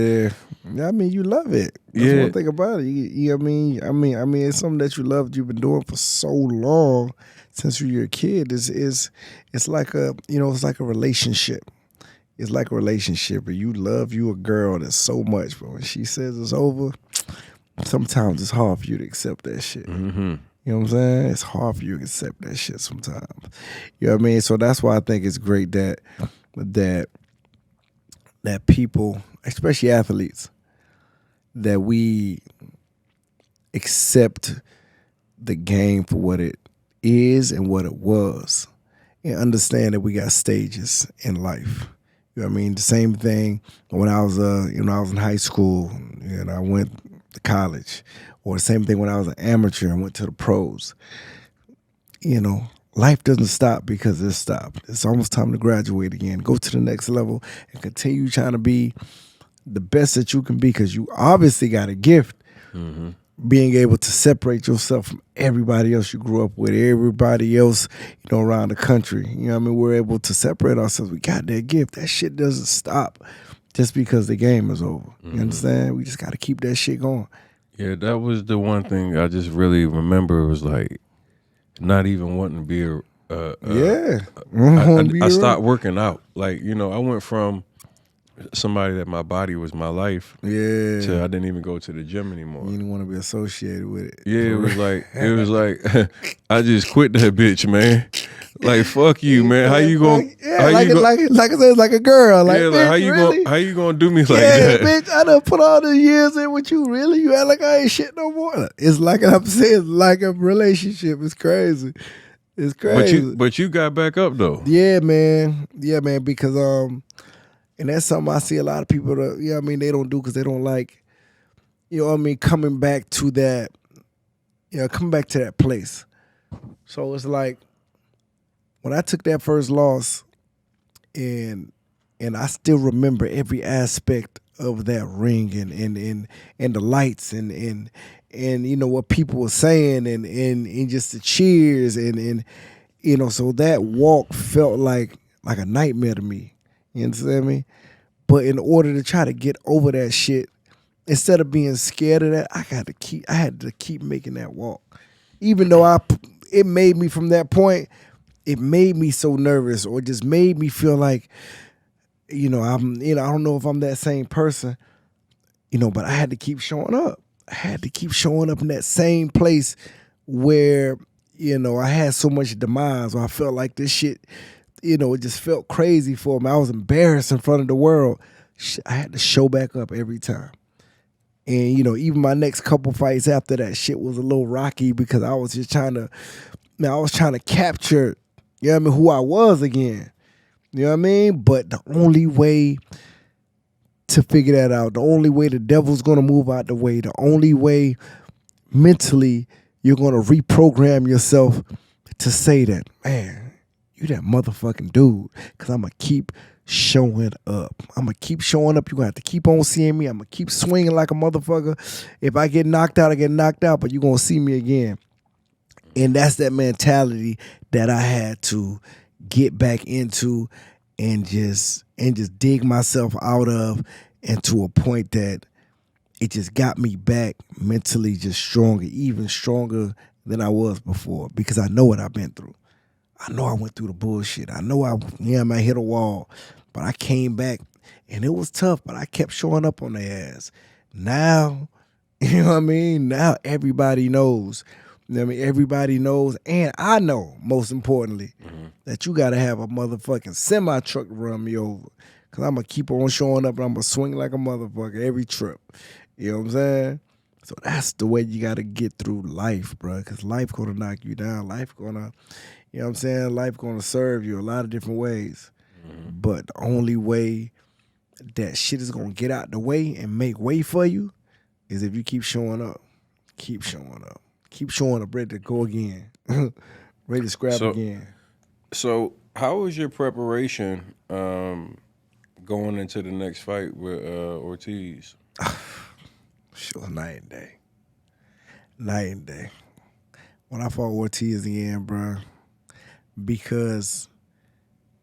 I mean, you love it. That's one thing about it. You know what I mean, it's something that you loved. You've been doing for so long, since you were a kid. It's like it's like a relationship. It's like a relationship, and you love a girl that's so much, but when she says it's over, sometimes it's hard for you to accept that shit. mm-hmm. You know what I'm saying? It's hard for you to accept that shit sometimes. You know what I mean? So that's why I think it's great that people, especially athletes, that we accept the game for what it is and what it was, and understand that we got stages in life. You know what I mean? The same thing when I was in high school and I went to college, or the same thing when I was an amateur and went to the pros. You know, life doesn't stop because it stopped. It's almost time to graduate again, go to the next level, and continue trying to be the best that you can be, because you obviously got a gift. Mm-hmm. Being able to separate yourself from everybody else you grew up with, everybody else, around the country. You know what I mean? We're able to separate ourselves. We got that gift. That shit doesn't stop just because the game is over. You understand? We just got to keep that shit going. Yeah, that was the one thing I just really remember was like not even wanting to be a. Yeah. I stopped working out. Like I went from somebody that my body was my life to Yeah. I didn't even go to the gym anymore. You didn't want to be associated with it. Yeah, it was like I just quit that bitch, man. Like fuck you, man. How you gonna? Yeah, how like you gonna, like I said, it's like a girl. Like, yeah, like bitch, how you gonna do me like yeah, that? bitch, I done put all the years in with you. Really, you act like I ain't shit no more. It's like I'm saying, like a relationship. It's crazy. It's crazy. But you got back up though. Yeah, man. Yeah, man. Because and that's something I see a lot of people that they don't do because they don't like, coming back to that, coming back to that place. So it's like when I took that first loss, and I still remember every aspect of that ring and the lights and what people were saying and just the cheers and so that walk felt like a nightmare to me. You understand me? But in order to try to get over that shit, instead of being scared of that, I had to keep making that walk. Even though it made me from that point, it made me so nervous or just made me feel like, I don't know if I'm that same person, but I had to keep showing up. I had to keep showing up in that same place where, I had so much demise or I felt like this shit, it just felt crazy for me. I was embarrassed in front of the world. I had to show back up every time. And, even my next couple fights after that shit was a little rocky because I was just trying to capture, who I was again. You know what I mean? But the only way to figure that out, the only way the devil's going to move out the way, the only way mentally you're going to reprogram yourself to say that, man, you that motherfucking dude, because I'm going to keep showing up. I'm going to keep showing up. You're going to have to keep on seeing me. I'm going to keep swinging like a motherfucker. If I get knocked out, I get knocked out, but you're going to see me again. And that's that mentality that I had to get back into and just dig myself out of, and to a point that it just got me back mentally just stronger, even stronger than I was before, because I know what I've been through. I know I went through the bullshit. I know I hit a wall, but I came back and it was tough, but I kept showing up on their ass. Now, you know what I mean? Now everybody knows. You know what I mean? Everybody knows, and I know, most importantly, that you got to have a motherfucking semi-truck to run me over, because I'm going to keep on showing up and I'm going to swing like a motherfucker every trip. You know what I'm saying? So that's the way you got to get through life, bro, because life going to knock you down. Life going to, you know what I'm saying? Life going to serve you a lot of different ways. But the only way that shit is going to get out the way and make way for you is if you keep showing up. Keep showing up. Keep showing up, ready to go again. Ready to scrap again. So how was your preparation going into the next fight with Ortiz? Sure, night and day. Night and day. When I fought Ortiz again, bro, because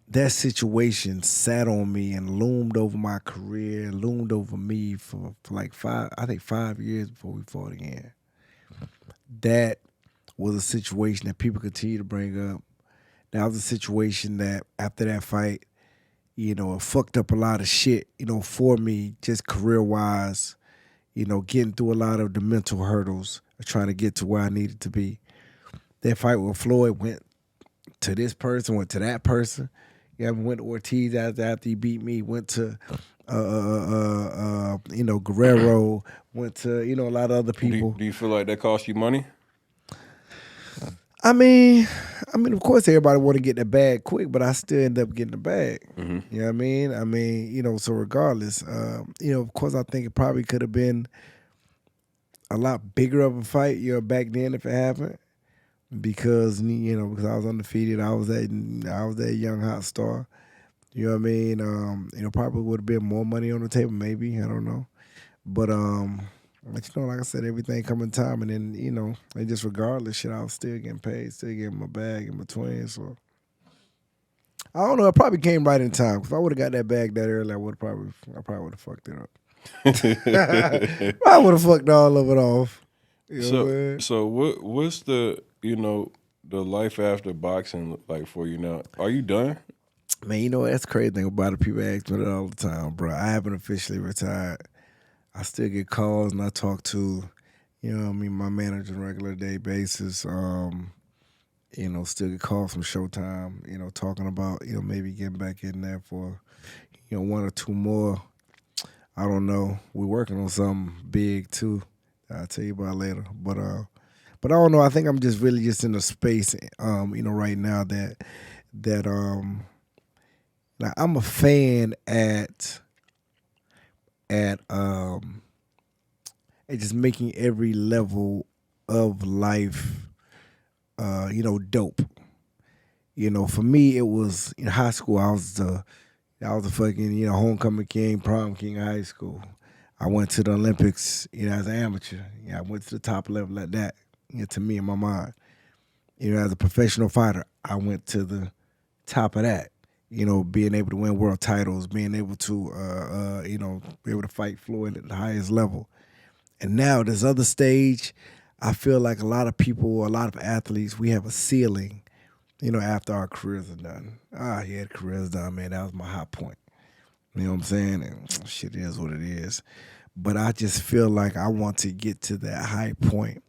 that situation sat on me and loomed over my career, loomed over me for like 5 years before we fought again. That was a situation that people continue to bring up. That was a situation that after that fight, it fucked up a lot of shit, for me, just career-wise, getting through a lot of the mental hurdles of trying to get to where I needed to be. That fight with Floyd went to this person, went to that person. Went to Ortiz after he beat me, went to Guerrero, went to, a lot of other people. Do you feel like that cost you money? I mean, of course everybody want to get the bag quick, but I still end up getting the bag. You know what I mean? So regardless, of course I think it probably could have been a lot bigger of a fight, back then if it happened. Because because I was undefeated, I was that young hot star. You know what I mean? Probably would have been more money on the table, maybe, I don't know. But like I said, everything come in time, and then and just regardless, shit, I was still getting paid, still getting my bag in between. So I don't know, it probably came right in time. If I would have got that bag that early, I probably would have fucked it up. I would have fucked all of it off. You know what I'm saying? So what's the the life after boxing like for you now? Are you done? Man, you know that's the crazy thing about it. People ask me that all the time, bro. I haven't officially retired. I still get calls and I talk to, my manager on a regular day basis. Still get calls from Showtime, talking about, maybe getting back in there for, one or two more. I don't know. We're working on something big too. I'll tell you about later. But I don't know. I think I'm just really just in a space, right now that now I'm a fan at just making every level of life, dope. For me, it was in high school. I was the fucking homecoming king, prom king of high school. I went to the Olympics, as an amateur. I went to the top level like that. To me in my mind, as a professional fighter, I went to the top of that. Being able to win world titles, being able to, be able to fight Floyd at the highest level. And now this other stage, I feel like a lot of people, a lot of athletes, we have a ceiling, after our careers are done. Yeah, the career's done, man. That was my high point. You know what I'm saying? And shit is what it is. But I just feel like I want to get to that high point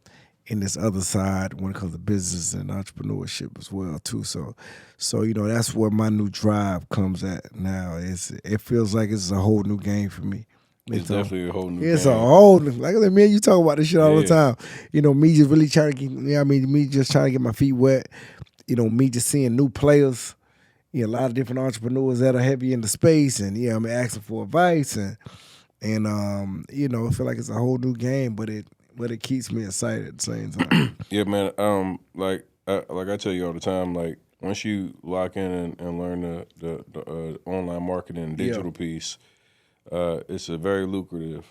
in this other side when it comes to business and entrepreneurship as well too. So that's where my new drive comes at now. It feels like it's a whole new game for me. It's definitely a whole new It's game. a whole new, like I said, me and you talk about this shit all the Yeah. time. Me just really trying to get, me just trying to get my feet wet. Me just seeing new players. A lot of different entrepreneurs that are heavy in the space, and I'm asking for advice, and I feel like it's a whole new game, but it keeps me excited at the same time. Yeah, man. Like I tell you all the time, like once you lock in and learn the online marketing and digital piece, it's a very lucrative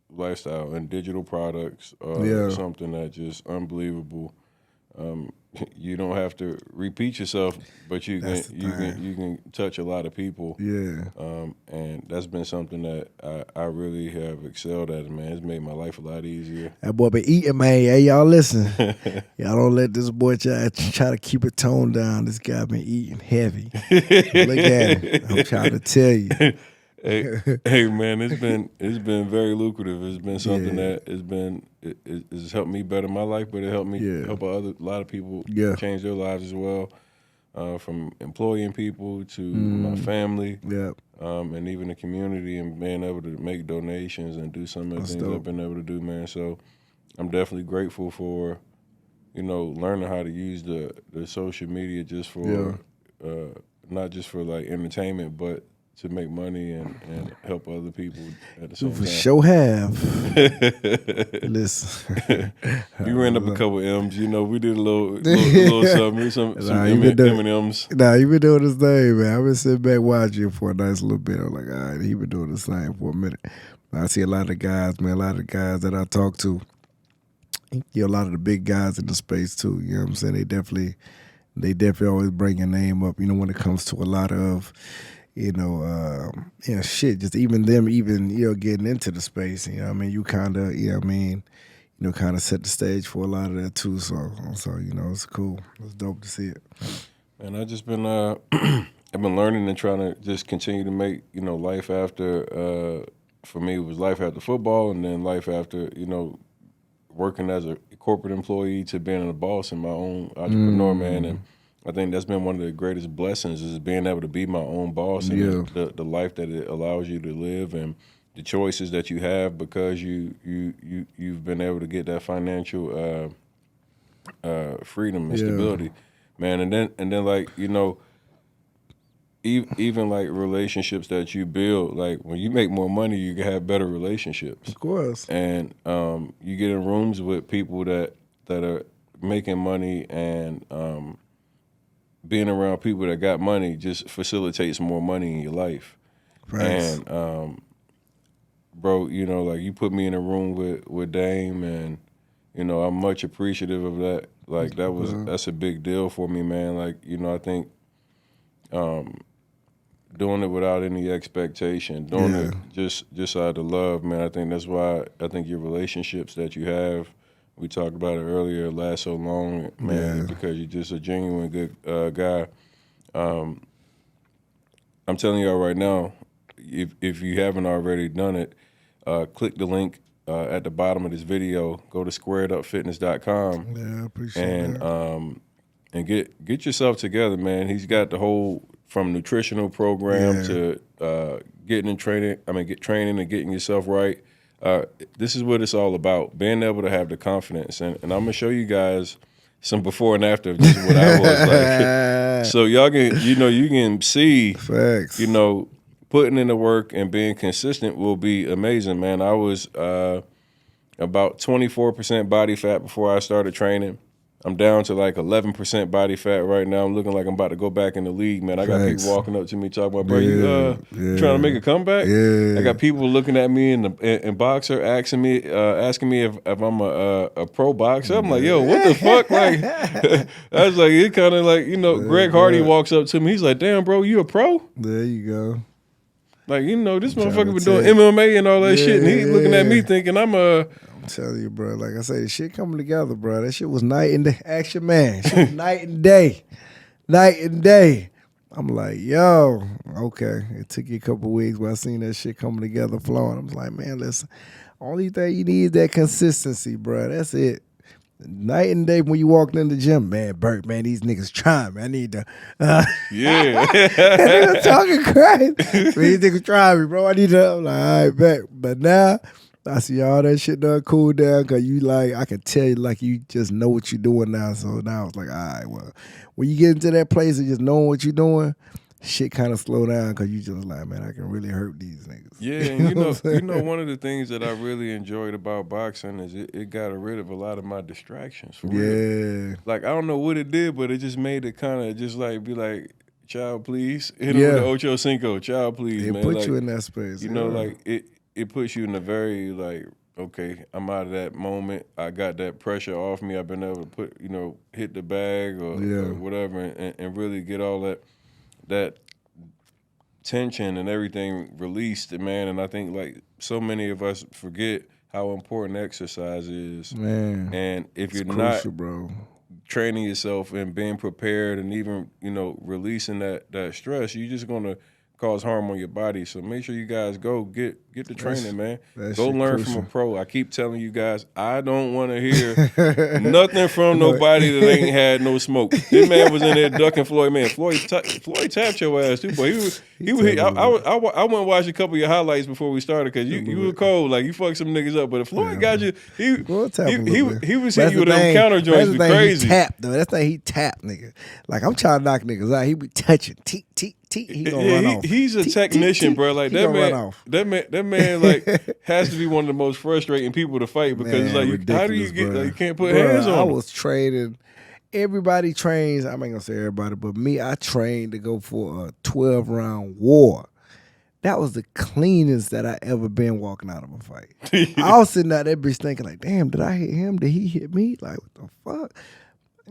lifestyle, and digital products are something that just unbelievable. You don't have to repeat yourself, but you can touch a lot of people. Yeah. And that's been something that I really have excelled at, man. It's made my life a lot easier. That boy been eating, man. Hey, y'all listen. Y'all don't let this boy try to keep it toned down. This guy been eating heavy. Look at him. I'm trying to tell you. Hey, man, it's been very lucrative. It's been something that it's helped me better my life, but it helped me help a lot of people change their lives as well. From employing people to my family, and even the community, and being able to make donations and do some of the things I've been able to do, man. So I'm definitely grateful for, learning how to use the social media just for not just for like entertainment, but to make money and help other people at the same time. For sure have. Listen. You ran up a couple M's, we did a little something, some M&M's. Nah, you been doing this thing, man. I've been sitting back watching for a nice little bit. I'm like, all right, he been doing this thing for a minute. I see a lot of guys, man, a lot of guys that I talk to, a lot of the big guys in the space too, you know what I'm saying? They definitely always bring your name up, when it comes to a lot of, shit, just even them, getting into the space, you kind of, kind of set the stage for a lot of that too. So it's cool. It's dope to see it. And I just been, I've been learning and trying to just continue to make, life after, for me, it was life after football, and then life after, working as a corporate employee to being a boss and my own entrepreneur, man. And I think that's been one of the greatest blessings, is being able to be my own boss and the life that it allows you to live, and the choices that you have because you've been able to get that financial freedom and stability, man. And then like even like relationships that you build, like when you make more money, you can have better relationships. Of course. And you get in rooms with people that are making money, and being around people that got money just facilitates more money in your life. Right. And bro, like you put me in a room with Dame, and I'm much appreciative of that. Like that's a big deal for me, man. Like I think doing it without any expectation, doing it just out of love, man. I think that's why I think your relationships that you have, we talked about it earlier, last so long, man, because you're just a genuine good guy. I'm telling y'all right now, if you haven't already done it, click the link at the bottom of this video. Go to squaredupfitness.com. Yeah, I appreciate that. And get yourself together, man. He's got the whole from nutritional program to getting in training. Get training and getting yourself right. This is what it's all about: being able to have the confidence. And I'm gonna show you guys some before and after of just what I was like. So y'all can, you can see, facts. Putting in the work and being consistent will be amazing, man. I was about 24% body fat before I started training. I'm down to like 11% body fat right now. I'm looking like I'm about to go back in the league, man. I got people walking up to me talking about, bro, you trying to make a comeback? Yeah. I got people looking at me in boxer asking me if I'm a pro boxer. I'm like, yo, what the fuck? Like, I was like, it kind of like, Greg Hardy walks up to me. He's like, damn, bro, you a pro? There you go. Like, this motherfucker been doing MMA and all that shit, and he's looking at me thinking I'm telling you, bro. Like I say, the shit coming together, bro. That shit was night and day. Action man. Shit was night and day. Night and day. I'm like, yo, okay. It took you a couple weeks, but I seen that shit coming together, flowing. I was like, man, listen, only thing you need is that consistency, bro. That's it. Night and day when you walked in the gym, man, Bert, man, these niggas trying, man. I need to, yeah. Niggas talking crazy. These niggas trying me, bro. I need to, I'm like, all right, bet. But now, I see all that shit done cool down because you like, I can tell you like you just know what you're doing now. So now it's like, all right, well, when you get into that place of just knowing what you're doing, shit kind of slow down because you just like, man, I can really hurt these niggas. Yeah, and one of the things that I really enjoyed about boxing is it got rid of a lot of my distractions. For real. Like, I don't know what it did, but it just made it kind of just like be like, child, please. Hit him with the Ocho Cinco, child, please, man. It put like, you in that space. Like it puts you in a very like, okay, I'm out of that moment. I got that pressure off me. I've been able to put, hit the bag or whatever and really get all that tension and everything released, man. And I think like so many of us forget how important exercise is. Man. And if you're crucial, not bro, training yourself and being prepared and even, releasing that stress, you're just gonna cause harm on your body. So make sure you guys go get the training, man. Go learn crucial. from a pro. I keep telling you guys, I don't want to hear nothing from nobody that ain't had no smoke. This man was in there ducking Floyd, man. Floyd tapped your ass too, boy. I went and watched a couple of your highlights before we started because you were cold, like you fucked some niggas up. But if Floyd got you, he was hitting you with them counter joints. Be crazy. He tapped though. That's the thing he tapped, nigga. Like I'm trying to knock niggas out. He be touching. He gonna run off. He's a technician, bro. Like that man like has to be one of the most frustrating people to fight because man, like how do you get like, you can't put hands on him? I was training. Everybody trains. I ain't gonna say everybody, but me, I trained to go for a 12-round war. That was the cleanest that I ever been walking out of a fight. I was sitting out there bitch thinking like, damn, did I hit him? Did he hit me? Like what the fuck?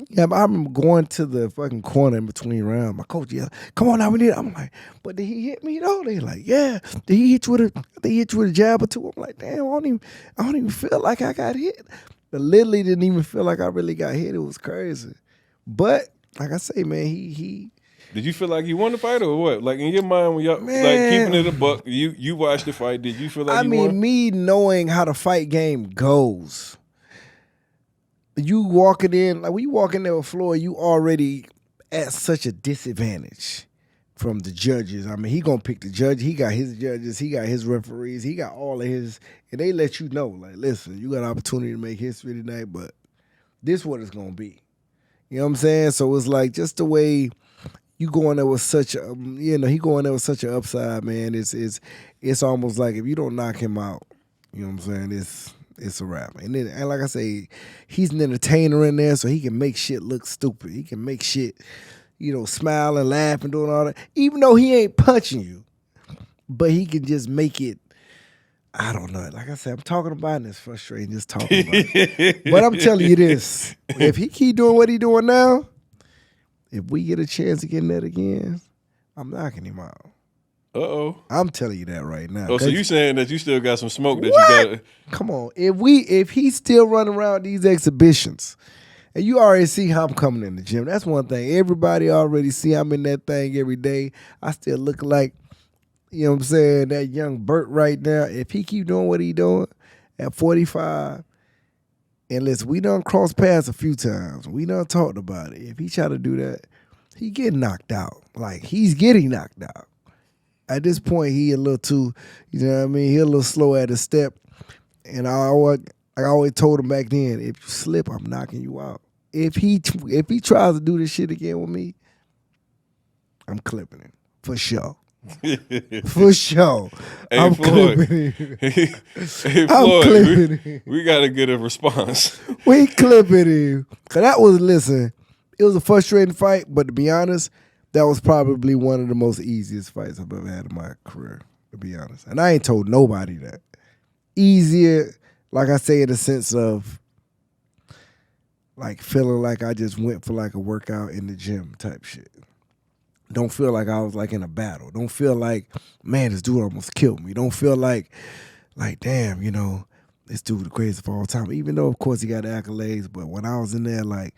Yeah, I remember going to the fucking corner in between rounds. My coach yelled, "Come on now, we need it." I'm like, "But did he hit me though?" They like, "Yeah." Did he hit you with a jab or two? I'm like, "Damn, I don't even feel like I got hit." But literally didn't even feel like I really got hit. It was crazy. But like I say, man, he. Did you feel like you won the fight or what? Like in your mind when y'all like keeping it a buck, you watched the fight. Did you feel like you won? Me knowing how the fight game goes. You walking in, like when you walk in there with Floyd, you already at such a disadvantage from the judges. I mean, he gonna pick the judge. He got his judges. He got his referees. He got all of his, and they let you know, like, listen, you got an opportunity to make history tonight, but this what it's gonna be. You know what I'm saying? So it's like just the way you going there with such a, he going there with such an upside, man. It's almost like if you don't knock him out, you know what I'm saying? It's a wrap. And like I say, he's an entertainer in there, so he can make shit look stupid. He can make shit, smile and laugh and doing all that. Even though he ain't punching you, but he can just make it, I don't know. Like I said, I'm talking about it and it's frustrating just talking about it. But I'm telling you this, if he keep doing what he doing now, if we get a chance to get in that again, I'm knocking him out. I'm telling you that right now. Oh, so you saying that you still got some smoke that What? you got? Come on. If he's still running around these exhibitions, and you already see how I'm coming in the gym, that's one thing. Everybody already see I'm in that thing every day. I still look like, you know what I'm saying, that young Bert right now. If he keep doing what he doing at 45, and listen, we done crossed paths a few times. We done talked about it. If he try to do that, he get knocked out. Like, he's getting knocked out. At this point, he a little too, you know what I mean? He a little slow at his step. And I always told him back then, if you slip, I'm knocking you out. If he tries to do this shit again with me, I'm clipping him. For sure. For sure. Hey, I'm Floyd. clipping him. Hey, I'm Floyd, clipping him. we got to get a response. We clipping him. Because that was, listen, it was a frustrating fight, but to be honest, that was probably one of the most easiest fights I've ever had in my career, to be honest. And I ain't told nobody that. Easier, like I say, in the sense of like feeling like I just went for like a workout in the gym type shit. Don't feel like I was like in a battle. Don't feel like, man, this dude almost killed me. Don't feel like damn, you know, this dude the greatest of all time. Even though, of course, he got the accolades, but when I was in there, like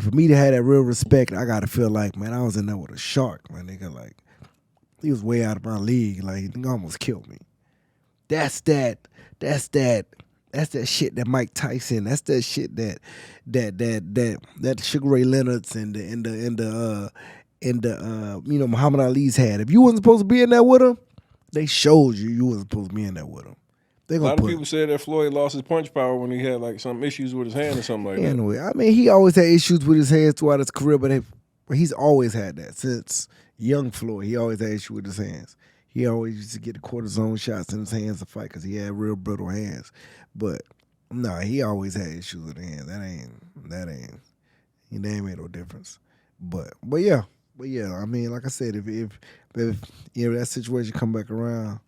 for me to have that real respect, I gotta feel like, man, I was in there with a shark, my nigga. Like, he was way out of my league. Like, he almost killed me. That's that shit that Mike Tyson. That's that shit that Sugar Ray Leonard's and the you know, Muhammad Ali's had. If you wasn't supposed to be in there with him, they showed you wasn't supposed to be in there with him. A lot of people said that Floyd lost his punch power when he had like some issues with his hand or something like that. Anyway, I mean, he always had issues with his hands throughout his career, but he's always had that since young Floyd. He always had issues with his hands. He always used to get the cortisone shots in his hands to fight because he had real brittle hands. But no, he always had issues with his hands. That ain't made no difference. But yeah. I mean, like I said, if you know that situation come back around,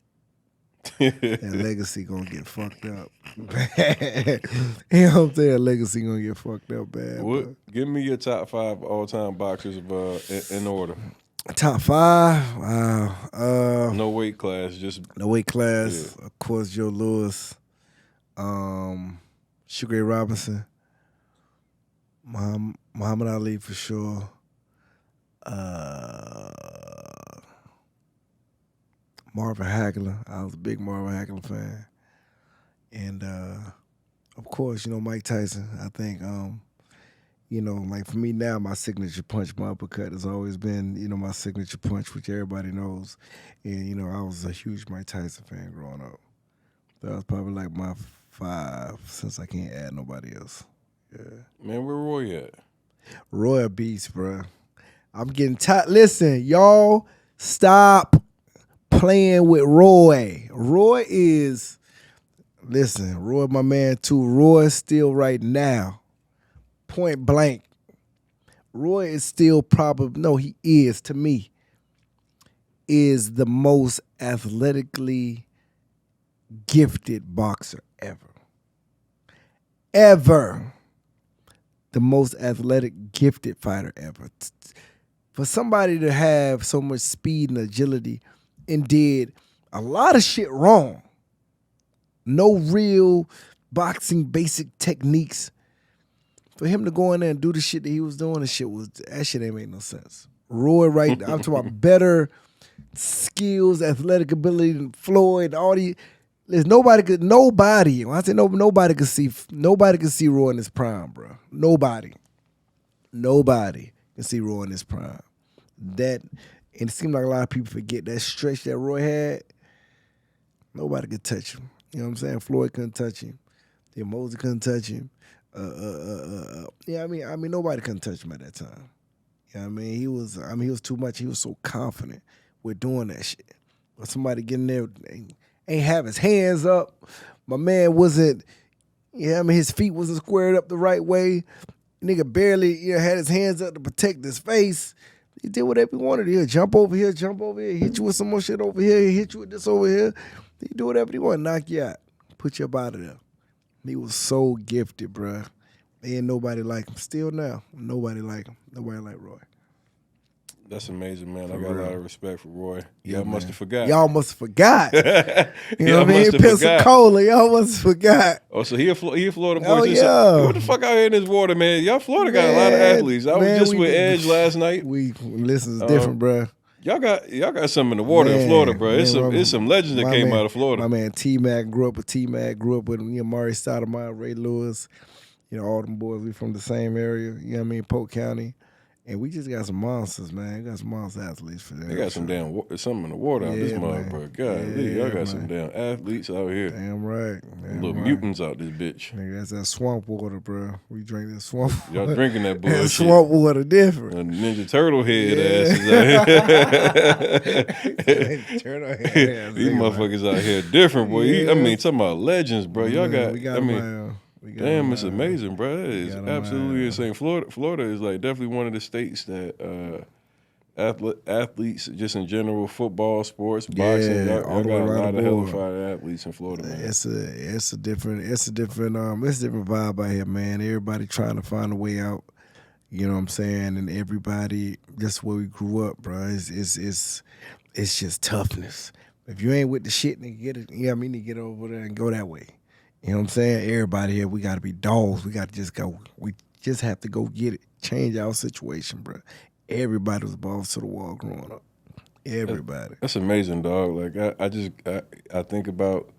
that legacy gonna get fucked up. You know what I'm saying? Legacy gonna get fucked up bad. Give me your top 5 all-time boxers in order. Top 5? Wow. No weight class, just no weight class. Yeah. Of course, Joe Louis, Sugar Ray Robinson, Muhammad Ali for sure. Marvin Hagler. I was a big Marvin Hagler fan. And of course, you know, Mike Tyson. I think you know, like for me now, my signature punch, my uppercut has always been, you know, my signature punch, which everybody knows. And, you know, I was a huge Mike Tyson fan growing up. That was probably like my 5 since I can't add nobody else. Yeah. Man, where Roy at? Roy a beast, bro. I'm getting tired. Listen, y'all, stop playing with Roy. Roy, my man too. Roy is still right now, point blank. Roy is still he is, to me, is the most athletically gifted boxer ever. Ever. The most athletic, gifted fighter ever. For somebody to have so much speed and agility and did a lot of shit wrong. No real boxing basic techniques. For him to go in there and do the shit that he was doing, that shit ain't make no sense. Roy, right? I'm talking about better skills, athletic ability than Floyd. All the nobody. When I say nobody could see Roy in his prime, bro. Nobody can see Roy in his prime. And it seemed like a lot of people forget that stretch that Roy had. Nobody could touch him. You know what I'm saying? Floyd couldn't touch him. Mosey couldn't touch him. Yeah, I mean, nobody couldn't touch him at that time. You know what I mean? He was too much. He was so confident with doing that shit. But somebody getting there ain't have his hands up. My man wasn't, his feet wasn't squared up the right way. Nigga barely had his hands up to protect his face. He did whatever he wanted. He'll jump over here, hit you with some more shit over here, he'll hit you with this over here. He do whatever he want, knock you out, put you up out of there. He was so gifted, bruh. Ain't nobody like him. Still now, nobody like him. Nobody like Roy. That's amazing, man. For I got real. a lot of respect for Roy. Yeah, Y'all must man. have forgot. Y'all must have forgot. You know Y'all what I mean? must have Pensacola, y'all must have forgot. Oh, so he a Florida boy Oh, too. yeah. So, what the fuck out here in this water, man? Y'all Florida got a lot of athletes. I was just with Edge last night. Listen, it's different, bro. Y'all got something in the water in Florida, bro. It's some legends that came out of Florida. My man T-Mac grew up with Murray Stoudemire, Ray Lewis. You know, all them boys, we from the same area. You know what I mean? Polk County. And we just got some monsters, man. We got some monster athletes for that. They got some something in the water out this mother, bro. God, y'all got some damn athletes out here. Damn right. Little mutants out this bitch. Nigga, that's that swamp water, bro. We drink that swamp water. Y'all drinking that bullshit. That swamp water different. Ninja Turtle head asses out here. Turtle head ass. These motherfuckers out here different, boy. Yeah. I mean, talking about legends, bro. Y'all got, damn, it's amazing, bro. That is absolutely insane. Florida is like definitely one of the states that athletes, just in general, football, sports, boxing. Y'all got a lot of hella athletes in Florida, man. It's a different vibe out here, man. Everybody trying to find a way out. You know what I'm saying? And everybody, just where we grew up, bro. It's just toughness. If you ain't with the shit, nigga, get it. You know what I mean? You get over there and go that way. You know what I'm saying? Everybody here, we got to be dogs. We got to just go. We just have to go get it. Change our situation, bro. Everybody was balls to the wall growing up. Everybody. That's amazing, dog. Like I think about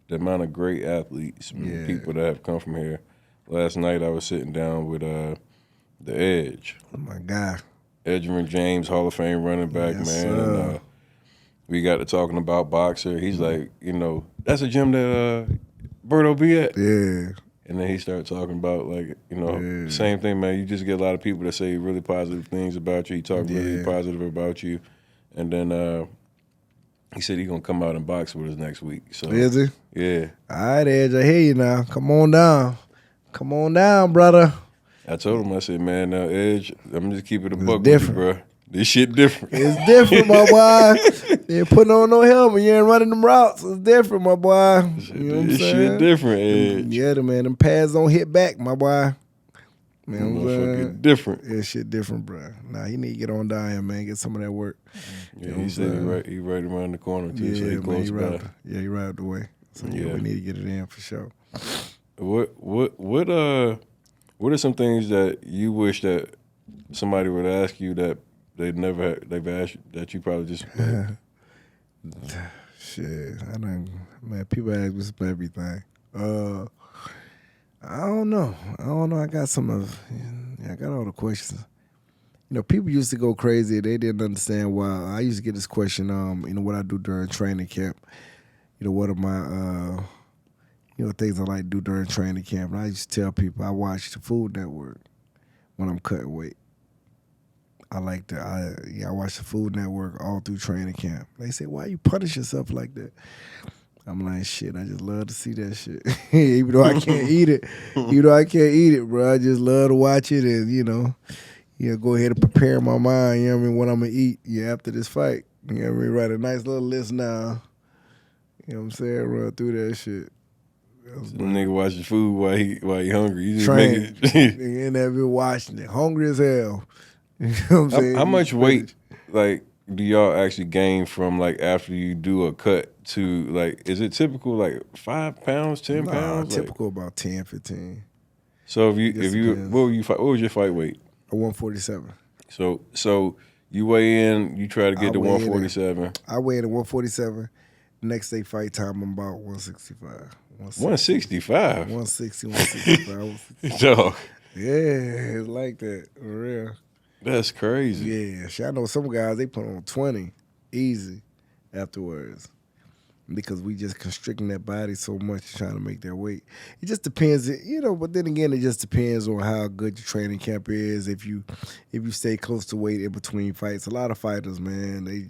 the amount of great athletes, people that have come from here. Last night I was sitting down with the Edge. Oh my God. Edgerrin James, Hall of Fame running back, man. And, we got to talking about boxer. He's like, you know, that's a gym that Berto be at. Yeah. And then he started talking about, like, you know, same thing, man. You just get a lot of people that say really positive things about you. He talked really positive about you. And then he said he's going to come out and box with us next week. So is he? Yeah. All right, Edge, I hear you now. Come on down. Come on down, brother. I told him, I said, man, now, Edge, I'm just keeping it a buck with you, bro. This shit different. It's different, my boy. You ain't putting on no helmet. You ain't running them routes. It's different, my boy. You know what I'm saying? Shit different, Edge. Yeah, man. Them pads don't hit back, my boy. You know what I'm saying? Different. Yeah, shit different, bro. Nah, he need to get on down here, man. Get some of that work. Yeah, he said he right around the corner, too, so he close by. He right out the way. So, yeah, we need to get it in for sure. What are some things that you wish that somebody would ask you that they've asked you, that you probably just shit, man, people ask me about everything. I don't know. I got I got all the questions. You know, people used to go crazy. They didn't understand why. I used to get this question, you know, what I do during training camp. You know, what are my, things I like to do during training camp. And I used to tell people I watch the Food Network when I'm cutting weight. I watch the Food Network all through training camp. They say, why you punish yourself like that? I'm like, shit, I just love to see that shit. Even though I can't eat it. Bro. I just love to watch it and, go ahead and prepare my mind, you know what I mean, what I'm going to eat after this fight. You know what I mean? Write a nice little list now. You know what I'm saying? Run through that shit. Nigga watch your food while he hungry. You just train. make it. Nigga in there been watching it. Hungry as hell. You know what I'm saying? How much weight, like, do y'all actually gain from, like, after you do a cut to, like, is it typical, like, 5 pounds, 10 pounds? Typical about 10, 15. So what was your fight weight? A 147. So you weigh in, you try to get to 147. I weigh in at 147. Next day fight time, I'm about 165. 165? 160, 165. Dog. Yeah, it's like that, for real. That's crazy. Yeah, I know some guys, they put on 20 easy afterwards because we just constricting that body so much trying to make that weight. It just depends, but then again, it just depends on how good your training camp is. If you stay close to weight in between fights. A lot of fighters, man, they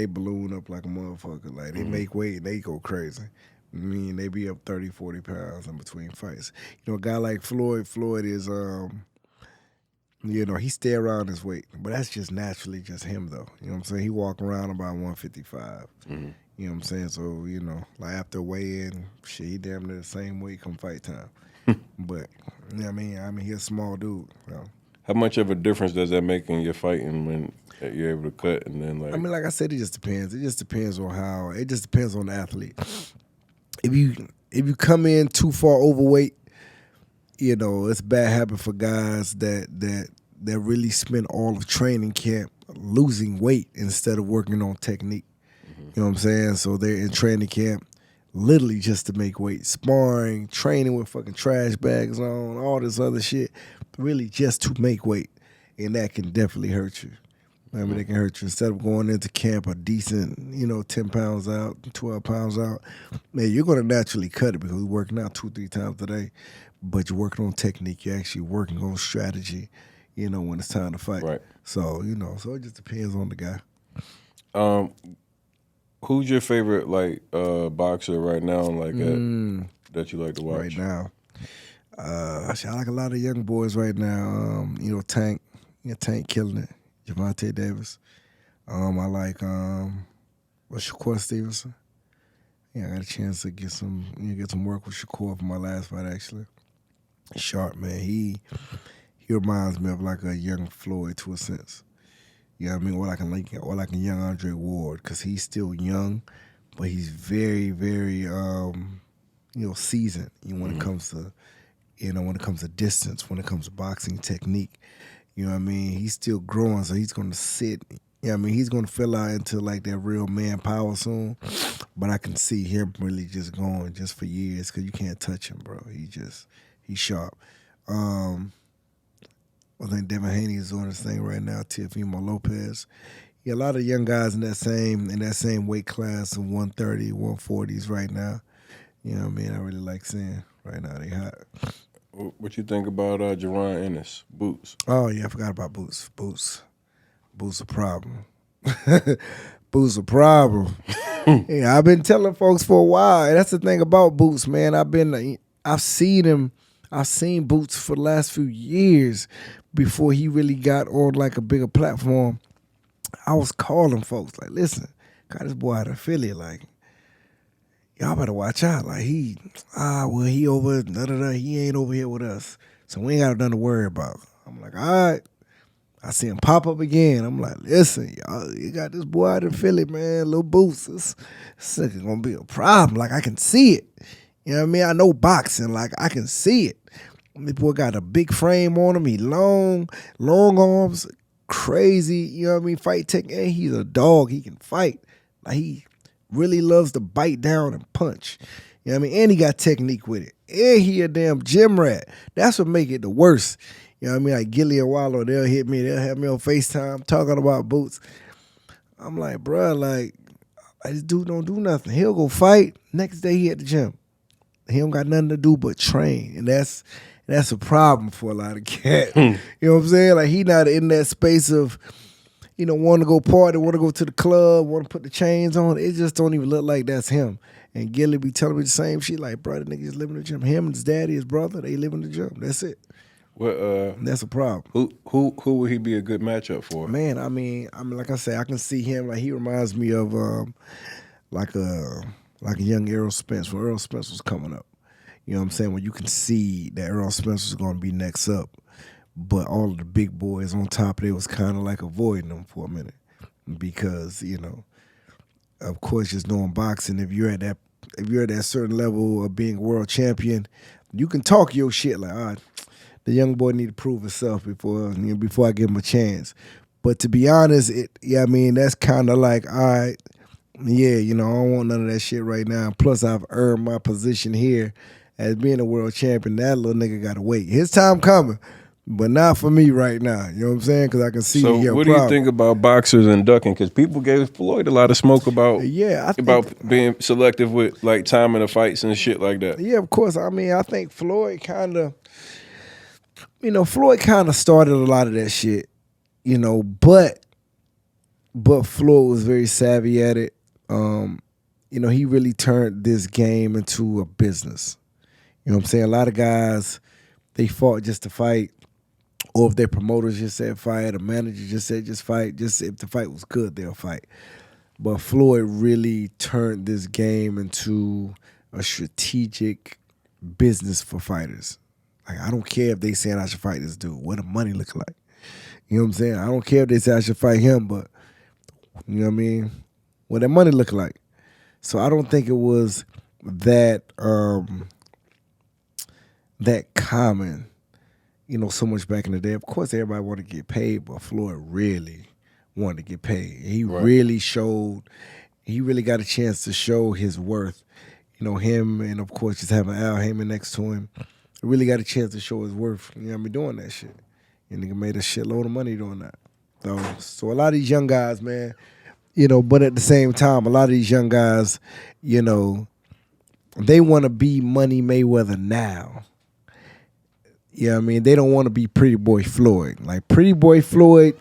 balloon up like a motherfucker. Like, they make weight and they go crazy. I mean, they be up 30, 40 pounds in between fights. A guy like Floyd is... he stay around his weight, but that's just naturally just him, though. You know what I'm saying? He walk around about 155. Mm-hmm. You know what I'm saying? So, like after weigh-in, shit, he damn near the same weight come fight time. But, I mean, he's a small dude. How much of a difference does that make in your fighting when you're able to cut and then like? I mean, like I said, it just depends. It just depends on how. It just depends on the athlete. If you come in too far overweight, it's a bad habit for guys that really spend all of training camp losing weight instead of working on technique. You know what I'm saying? So they're in training camp literally just to make weight, sparring, training with fucking trash bags on, all this other shit, really just to make weight, and that can definitely hurt you. I mean, it can hurt you. Instead of going into camp a decent, 10 pounds out, 12 pounds out, man, you're going to naturally cut it because you're working out 2-3 times a day, but you're working on technique. You're actually working on strategy, when it's time to fight. Right. So, so it just depends on the guy. Who's your favorite boxer right now? That you like to watch right now? I like a lot of young boys right now. Tank, Tank killing it. Javante Davis. I like Shakur Stevenson. Yeah, I got a chance to get some work with Shakur for my last fight actually. Sharp, man. He reminds me of like a young Floyd to a sense. You know what I mean? Or like a young Andre Ward, because he's still young, but he's very, very seasoned. When it comes to distance, when it comes to boxing technique. You know what I mean? He's still growing, so he's gonna sit. He's gonna fill out into like that real man power soon. But I can see him really just going just for years because you can't touch him, bro. He's sharp. I think Devin Haney is doing his thing right now. Teofimo Lopez. Yeah, a lot of young guys in that same weight class of 130, 140s right now. You know what I mean? I really like seeing right now. They hot. What you think about Jerron Ennis, Boots? Oh yeah, I forgot about Boots. Boots a problem. Boots a problem. Yeah, I've been telling folks for a while. And that's the thing about Boots, man. I've seen him. I've seen Boots for the last few years before he really got on like a bigger platform. I was calling folks like, listen, got this boy out of Philly, like, y'all better watch out. Like he over, he ain't over here with us. So we ain't got nothing to worry about. I'm like, all right. I see him pop up again. I'm like, listen, y'all, you got this boy out of Philly, man, little Boots. It's gonna be a problem. Like I can see it. You know what I mean? I know boxing, like I can see it. This boy got a big frame on him. He long arms, crazy, you know what I mean? Fight technique. And he's a dog. He can fight. Like he really loves to bite down and punch. You know what I mean? And he got technique with it. And he a damn gym rat. That's what make it the worst. You know what I mean? Like Gilly and Wallow, they'll hit me. They'll have me on FaceTime talking about Boots. I'm like, bruh, like this dude don't do nothing. He'll go fight. Next day he at the gym. He don't got nothing to do but train. And that's a problem for a lot of cats. You know what I'm saying? Like he not in that space of, want to go party, want to go to the club, want to put the chains on. It just don't even look like that's him. And Gilly be telling me the same shit. Like, bro, the nigga just live in the gym. Him and his daddy, his brother, they live in the gym. That's it. Well, that's a problem. Who would he be a good matchup for? Man, I mean, like I said, I can see him. Like he reminds me of like a young Errol Spence when Errol Spence was coming up. You know what I'm saying? When you can see that Errol Spence was going to be next up, but all of the big boys on top of it was kind of like avoiding them for a minute because of course, just knowing boxing, if you're at that certain level of being a world champion, you can talk your shit like, all right, the young boy need to prove himself before I give him a chance. But to be honest, that's kind of like, all right, yeah, I don't want none of that shit right now. Plus, I've earned my position here as being a world champion. That little nigga got to wait. His time coming, but not for me right now. You know what I'm saying? Because I can see. So, what do you think about boxers and ducking? Because people gave Floyd a lot of smoke about being selective with like timing the fights and shit like that. Yeah, of course. I mean, I think Floyd kind of, started a lot of that shit. But Floyd was very savvy at it. He really turned this game into a business. You know what I'm saying? A lot of guys, they fought just to fight, or if their promoters just said fight, a manager just said just fight. Just if the fight was good, they'll fight. But Floyd really turned this game into a strategic business for fighters. Like, I don't care if they saying I should fight this dude. What the money look like? You know what I'm saying? I don't care if they say I should fight him, but you know what I mean? What that money look like? So I don't think it was that that common, you know, so much back in the day. Of course, everybody wanted to get paid, but Floyd really wanted to get paid. He really showed, he really got a chance to show his worth. You know, him and, of course, just having Al Heyman next to him, really got a chance to show his worth, you know what I mean, doing that shit. And nigga made a shitload of money doing that. So a lot of these young guys, man, you know, but at the same time, a lot of these young guys, you know, they want to be Money Mayweather now. You know what I mean? They don't want to be Pretty Boy Floyd. Like, Pretty Boy Floyd,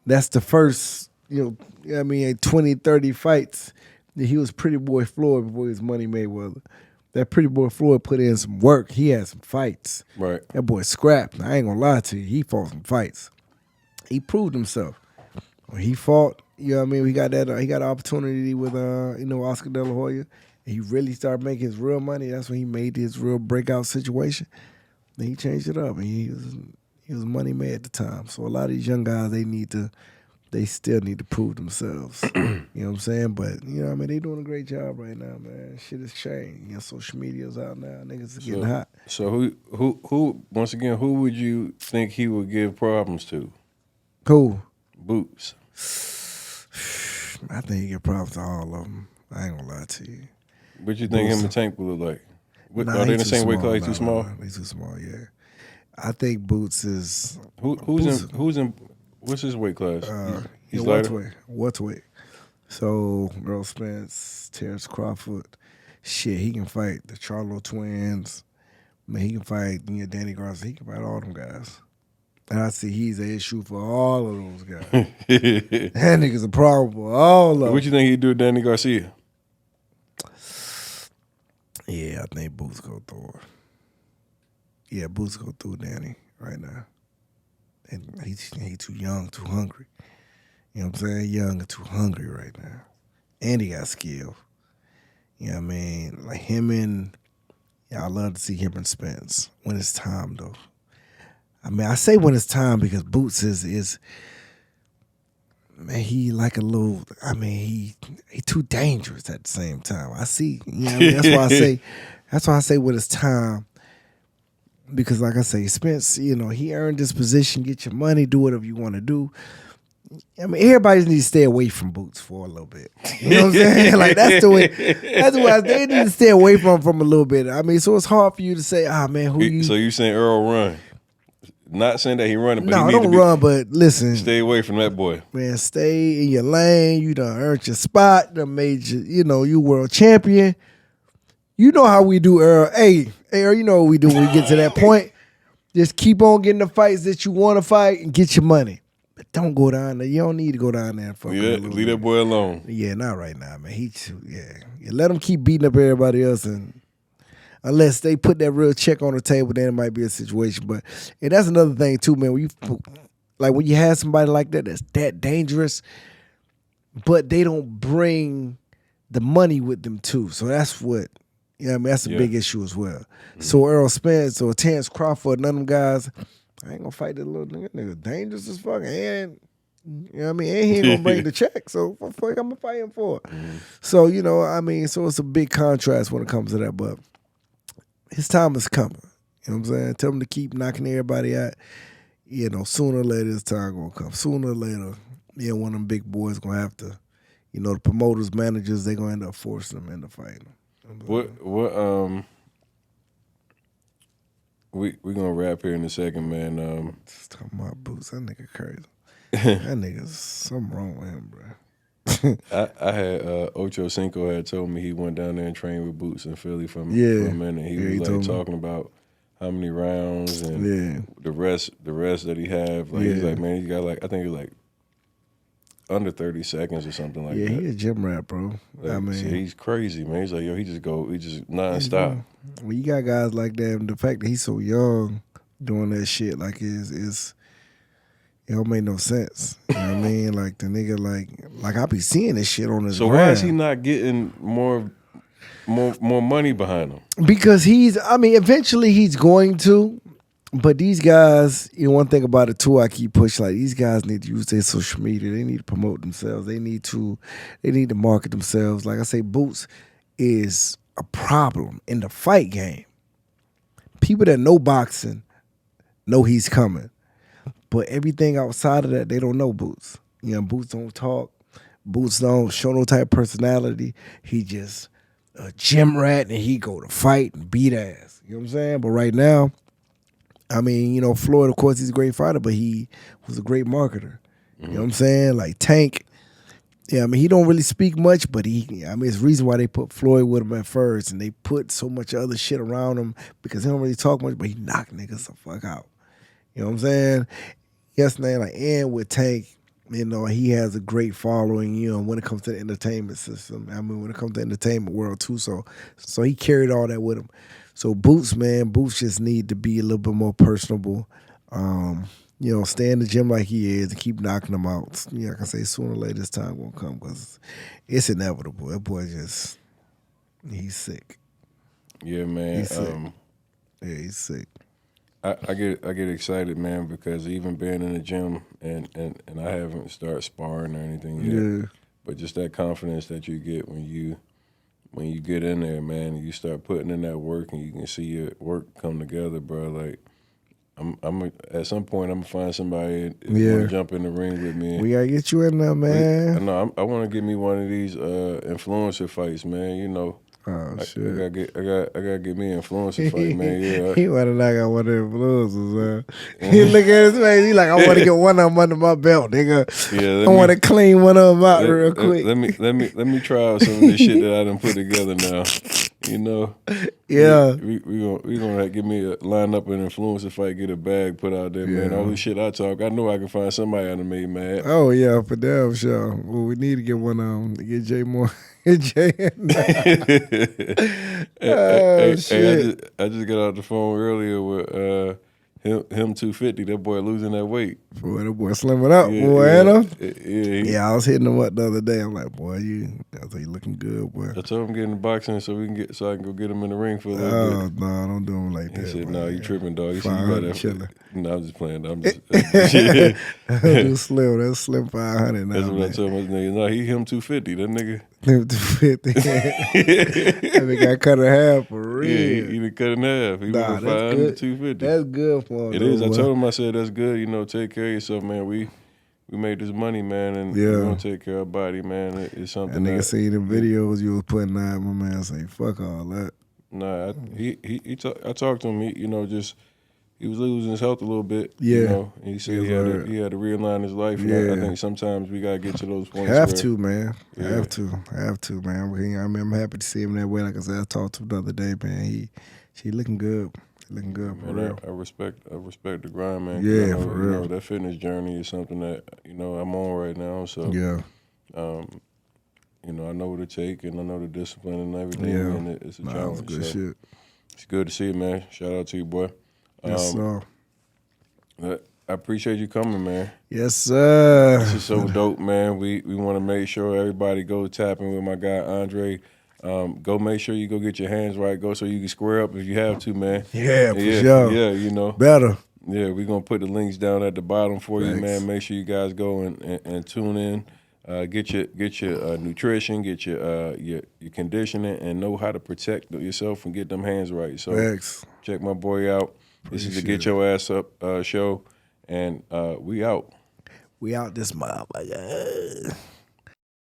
that's the first, you know what I mean, 20, 30 fights. He was Pretty Boy Floyd before he was Money Mayweather. That Pretty Boy Floyd put in some work. He had some fights. Right. That boy scrapped. I ain't gonna lie to you. He fought some fights. He proved himself. When he fought, you know what I mean? He got that. He got an opportunity with, you know, Oscar De La Hoya. He really started making his real money. That's when he made his real breakout situation. Then he changed it up, and he was money made at the time. So a lot of these young guys, they still need to prove themselves. You know what I'm saying? But, you know what I mean? They doing a great job right now, man. Shit has changed. You know, social media's out now. Niggas are getting hot. So who once again, who would you think he would give problems to? Who? Boots. I think he get problems to all of them. I ain't gonna lie to you. What you think him and Tank would look like? Nah, Are they in he the same weight class? Nah, Too small? Nah, he's too small, yeah. I think Boots is... Who's in what's his weight class? He's lighter? Welterweight. So, Earl Spence, Terrence Crawford, shit, he can fight the Charlo twins. Man, he can fight, you know, Danny Garcia. He can fight all them guys. And I see he's an issue for all of those guys. That nigga's a problem for all of them. What you think he'd do with Danny Garcia? Yeah, I think Boots go through her. Yeah, Boots go through Danny right now. And he too young, too hungry. You know what I'm saying? Young and too hungry right now. And he got skill. You know what I mean? Like him and, I love to see him and Spence when it's time, though. I mean, I say when it's time because Boots is man, he like a little, I mean, he too dangerous at the same time. I see, you know what I mean? That's why I say when it's time. Because like I say, Spence, you know, he earned this position, get your money, do whatever you want to do. I mean, everybody needs to stay away from Boots for a little bit. You know what I'm saying? Like that's the way they need to stay away from a little bit. I mean, so it's hard for you to say, man, who you... So you saying Earl run? Not saying that he running, but no, he don't run. But listen, stay away from that boy. Man, stay in your lane. You done earned your spot. Done made you world champion. You know how we do, Earl. Hey, Earl, you know what we do when we get to that point. Just keep on getting the fights that you want to fight and get your money. But don't go down there. You don't need to go down there and fuck leave that boy alone. Yeah, not right now, man. You let him keep beating up everybody else, and unless they put that real check on the table, then it might be a situation. But and that's another thing too, man. When you have somebody like that that's that dangerous, but they don't bring the money with them too. So that's what, you know what I mean, that's a big issue as well. Mm-hmm. So Earl Spence or Terrence Crawford, none of them guys, I ain't gonna fight that little nigga dangerous as fuck. And you know what I mean? And he ain't gonna bring the check. So what the fuck I'm gonna fight him for? Mm-hmm. So, you know, I mean, so it's a big contrast when it comes to that, but his time is coming. You know what I'm saying? Tell him to keep knocking everybody out. You know, sooner or later his time gonna come. Sooner or later, one of them big boys gonna have to, you know, the promoters, managers, they gonna end up forcing them into fighting. We gonna wrap here in a second, man. Just talking about Boots, that nigga crazy. That nigga's something wrong with him, bro. I had Ocho Cinco had told me he went down there and trained with Boots in Philly for a minute. He was like talking about how many rounds and the rest that he have. Like he's like, man, he got like, I think he was like under 30 seconds or something like that. Yeah, he a gym rat, bro. Like, I mean, he's crazy, man. He's like, he just nonstop. When you got guys like that, and the fact that he's so young doing that shit, like it don't make no sense. You know what I mean? Like the nigga, like I be seeing this shit on his. So why is he not getting more more money behind him. Because eventually he's going to. But these guys, one thing about it too, I keep pushing, like, these guys need to use their social media. They need to promote themselves. They need to market themselves. Like I say, Boots is a problem in the fight game. People that know boxing know he's coming. But everything outside of that, they don't know Boots. Boots don't talk. Boots don't show no type of personality. He just a gym rat, and he go to fight and beat ass. You know what I'm saying? But right now, Floyd, of course, he's a great fighter, but he was a great marketer. You know what I'm saying? Like Tank, he don't really speak much, but it's the reason why they put Floyd with him at first, and they put so much other shit around him because he don't really talk much, but he knock niggas the fuck out. You know what I'm saying? Yes, man, and with Tank, he has a great following, when it comes to the entertainment system. When it comes to the entertainment world too, so he carried all that with him. So Boots just need to be a little bit more personable. Stay in the gym like he is and keep knocking them out. Like I say, sooner or later this time won't come because it's inevitable. That boy he's sick. Yeah, man. He's sick. He's sick. I get excited, man, because even being in the gym and I haven't started sparring or anything yet. Yeah. But just that confidence that you get when you get in there, man, and you start putting in that work and you can see your work come together, bro. Like, I'm at some point I'm gonna find somebody that want to jump in the ring with me. We gotta get you in there, man. I want to get me one of these influencer fights, man. Oh shit! I gotta get me an influencer fight, man. Yeah. He wanna knock out one of the influencers, man. He look at his face. He like, I want to get one of them under my belt, nigga. Yeah, I want to clean one of them out real quick. Let me try out some of this shit that I done put together now. Yeah. We gonna get me a line up an influencer fight, get a bag put out there, man. All this shit I talk, I know I can find somebody out of me, man. Oh yeah, for damn sure. Well, we need to get one to get Jay more. Jay. Hey, I just got off the phone earlier with him 250. That boy losing that weight. Boy, that boy slimming up, boy. Yeah, I was hitting him up the other day. I'm like, boy, you looking good, boy. I told him get in the boxing so I can go get him in the ring for a little bit. Oh no, don't do him like that. He said, "No, you tripping, dog." He said, "You got that." No, I'm just playing. I'm just. That's slim. That's slim 500. That's what I told my nigga. No, he him 250. That nigga. Him 250. That nigga got cut in half for real. Yeah, he done cut in half. He went from 500 to 250. That's good for him. It is. I told him. I said, "That's good. Take care of yourself, man. We made this money, man, and we're gonna take care of our body, man. It's something." That nigga seen the videos you was putting out. My man say, "Fuck all that." Nah, I talked to him. He was losing his health a little bit. Yeah. And he said he had to realign his life. Yeah. I think sometimes we gotta get to those points. Have to, man. Have to, man. I'm happy to see him that way. Like I said, I talked to him the other day, man. He looking good. Looking good for real. I respect the grind, man. Yeah, for real. That fitness journey is something that I'm on right now. So yeah. I know what it takes, and I know the discipline and everything. Yeah. And it's a challenge. It's good shit. It's good to see it, man. Shout out to you, boy. Yes, sir. I appreciate you coming, man. Yes, sir. This is so dope, man. We want to make sure everybody go tapping with my guy Andre. Go make sure you go get your hands right. Go so you can square up if you have to, man. Yeah, for sure. Yeah, Better. Yeah, we're going to put the links down at the bottom for you, man. Make sure you guys go and tune in. Get your nutrition, get your conditioning, and know how to protect yourself and get them hands right. So check my boy out. This is the Get Your Ass Up show, and we out. We out this motherfucker.